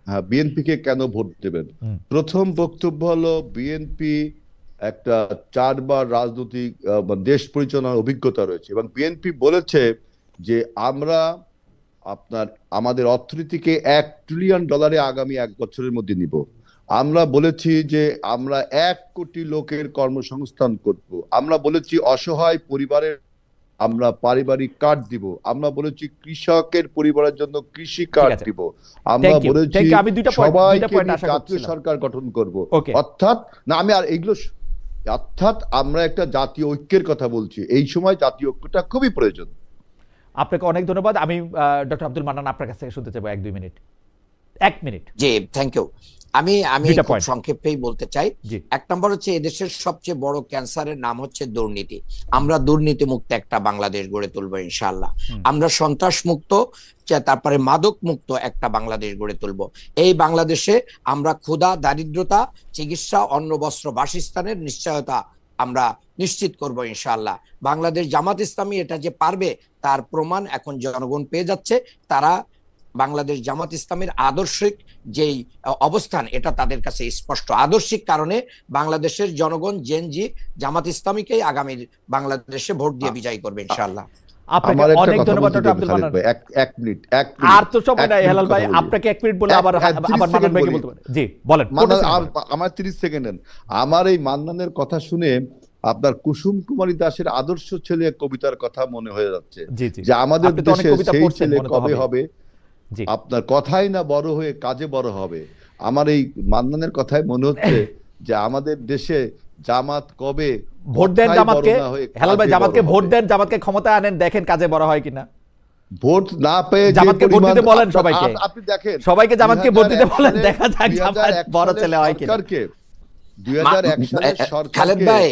হ্যাঁ বিএনপিকে কেন ভোট দেবেন। প্রথম বক্তব্য হলো বিএনপি একটা 4বার রাজনৈতিক দেশ পরিচালনার অভিজ্ঞতা রয়েছে এবং বিএনপি বলেছে যে আমরা আমাদের অর্থনীতিকে $1 ট্রিলিয়ন আগামী 1 বছরের মধ্যে নিব। আমরা বলেছি যে আমরা 1 কোটি লোকের কর্মসংস্থান করব। আমরা বলেছি অসহায় পরিবারের আমরা পারিবারিক কার্ড দিব। আমরা বলেছি কৃষকের পরিবারের জন্য কৃষি কার্ড দিব। আমরা বলেছি সবাইকে জাতীয় সরকার গঠন করব। অর্থাৎ আমরা একটা জাতীয় ঐক্যের কথা বলছি। এই সময় জাতীয় ঐক্যটা খুবই প্রয়োজন। আপনাকে অনেক ধন্যবাদ। আমি ডক্টর আব্দুল মান্নান আপনার কাছ থেকে শুনতে চাইবো 1-2 মিনিট। 1 মিনিট। জি থ্যাংক ইউ। আমি খুব সংক্ষেপেই বলতে চাই। 1 নম্বর হচ্ছে এদেশের সবচেয়ে বড় ক্যান্সারের নাম হচ্ছে দুর্নীতি। আমরা দুর্নীতি মুক্ত একটা বাংলাদেশ গড়ে তুলবো ইনশাআল্লাহ। আমরা সন্ত্রাস মুক্ত, তারপরে মাদক মুক্ত একটা বাংলাদেশ গড়ে তুলবো। এই বাংলাদেশে আমরা ক্ষুধা দারিদ্রতা চিকিৎসা অন্ন বস্ত্র বাসস্থানের নিশ্চয়তা আমরা নিশ্চিত করব ইনশাআল্লাহ। বাংলাদেশ জামাত ইসলামী এটা যে পারবে তার প্রমাণ এখন জনগণ পেয়ে যাচ্ছে। তারা বাংলাদেশ জামাত ইসলামের আদর্শিক যেই অবস্থান এটা তাদের কাছে স্পষ্ট। আদর্শিক কারণে বাংলাদেশের জনগণ জেনজি জামাত ইসলামীকেই আগামী বাংলাদেশে ভোট দিয়ে বিজয়ী করবে ইনশাআল্লাহ। আপনাকে অনেক ধন্যবাদ ডক্টর আব্দুল মান্নান। 1 মিনিট আর তো সময় নাই হেলাল ভাই, আপনাকে 1 মিনিট বলে আবার মান্নান ভাইকে বলতে পারেন। জি বলেন। আমার 30 সেকেন্ড। আমার এই মান্নানের কথা শুনে আপনার কুসুম কুমারী দাসের আদর্শ ছেলে কবিতার কথা মনে হয়ে যাচ্ছে যে আমাদের দেশে সেই ছেলে কবে হবে, আপনার কথাই না বড় হয়ে কাজে বড় হবে। আমার এই মান্নানের কথাই মনে হচ্ছে যে আমাদের দেশে জামাত কবে ভোট দেন জামাতকে, হেলাল ভাই জামাতকে ভোট দেন, জামাতকে ক্ষমতায় আনেন, দেখেন কাজে বড় হয় কিনা। ভোট না পেয়ে জামাতকে ভোট দিতে বলেন সবাইকে, আপনি দেখেন সবাইকে জামাতকে ভোট দিতে বলেন, দেখা যাক জামাত বড় ছেলে হয় কিনা। 2001 সালের সরকার খালেদ ভাই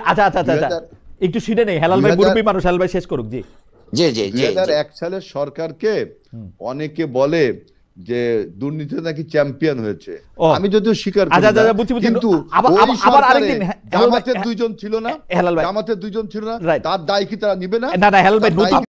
আচ্ছা একটু শুনে নেই, হেলাল ভাই মুরব্বী মানুষ, হেলাল ভাই শেষ করুক। জি জি জি 2001 সালের সরকারকে অনেকে বলে যে দুর্নীতিতে নাকি চ্যাম্পিয়ন হয়েছে। আমি যদিও স্বীকার করি কিন্তু আবার আরেকদিন জামাতের 2 জন ছিল না, জামাতের 2 জন ছিল না, তার দায় কি তারা নিবে না? না হেলাল ভাই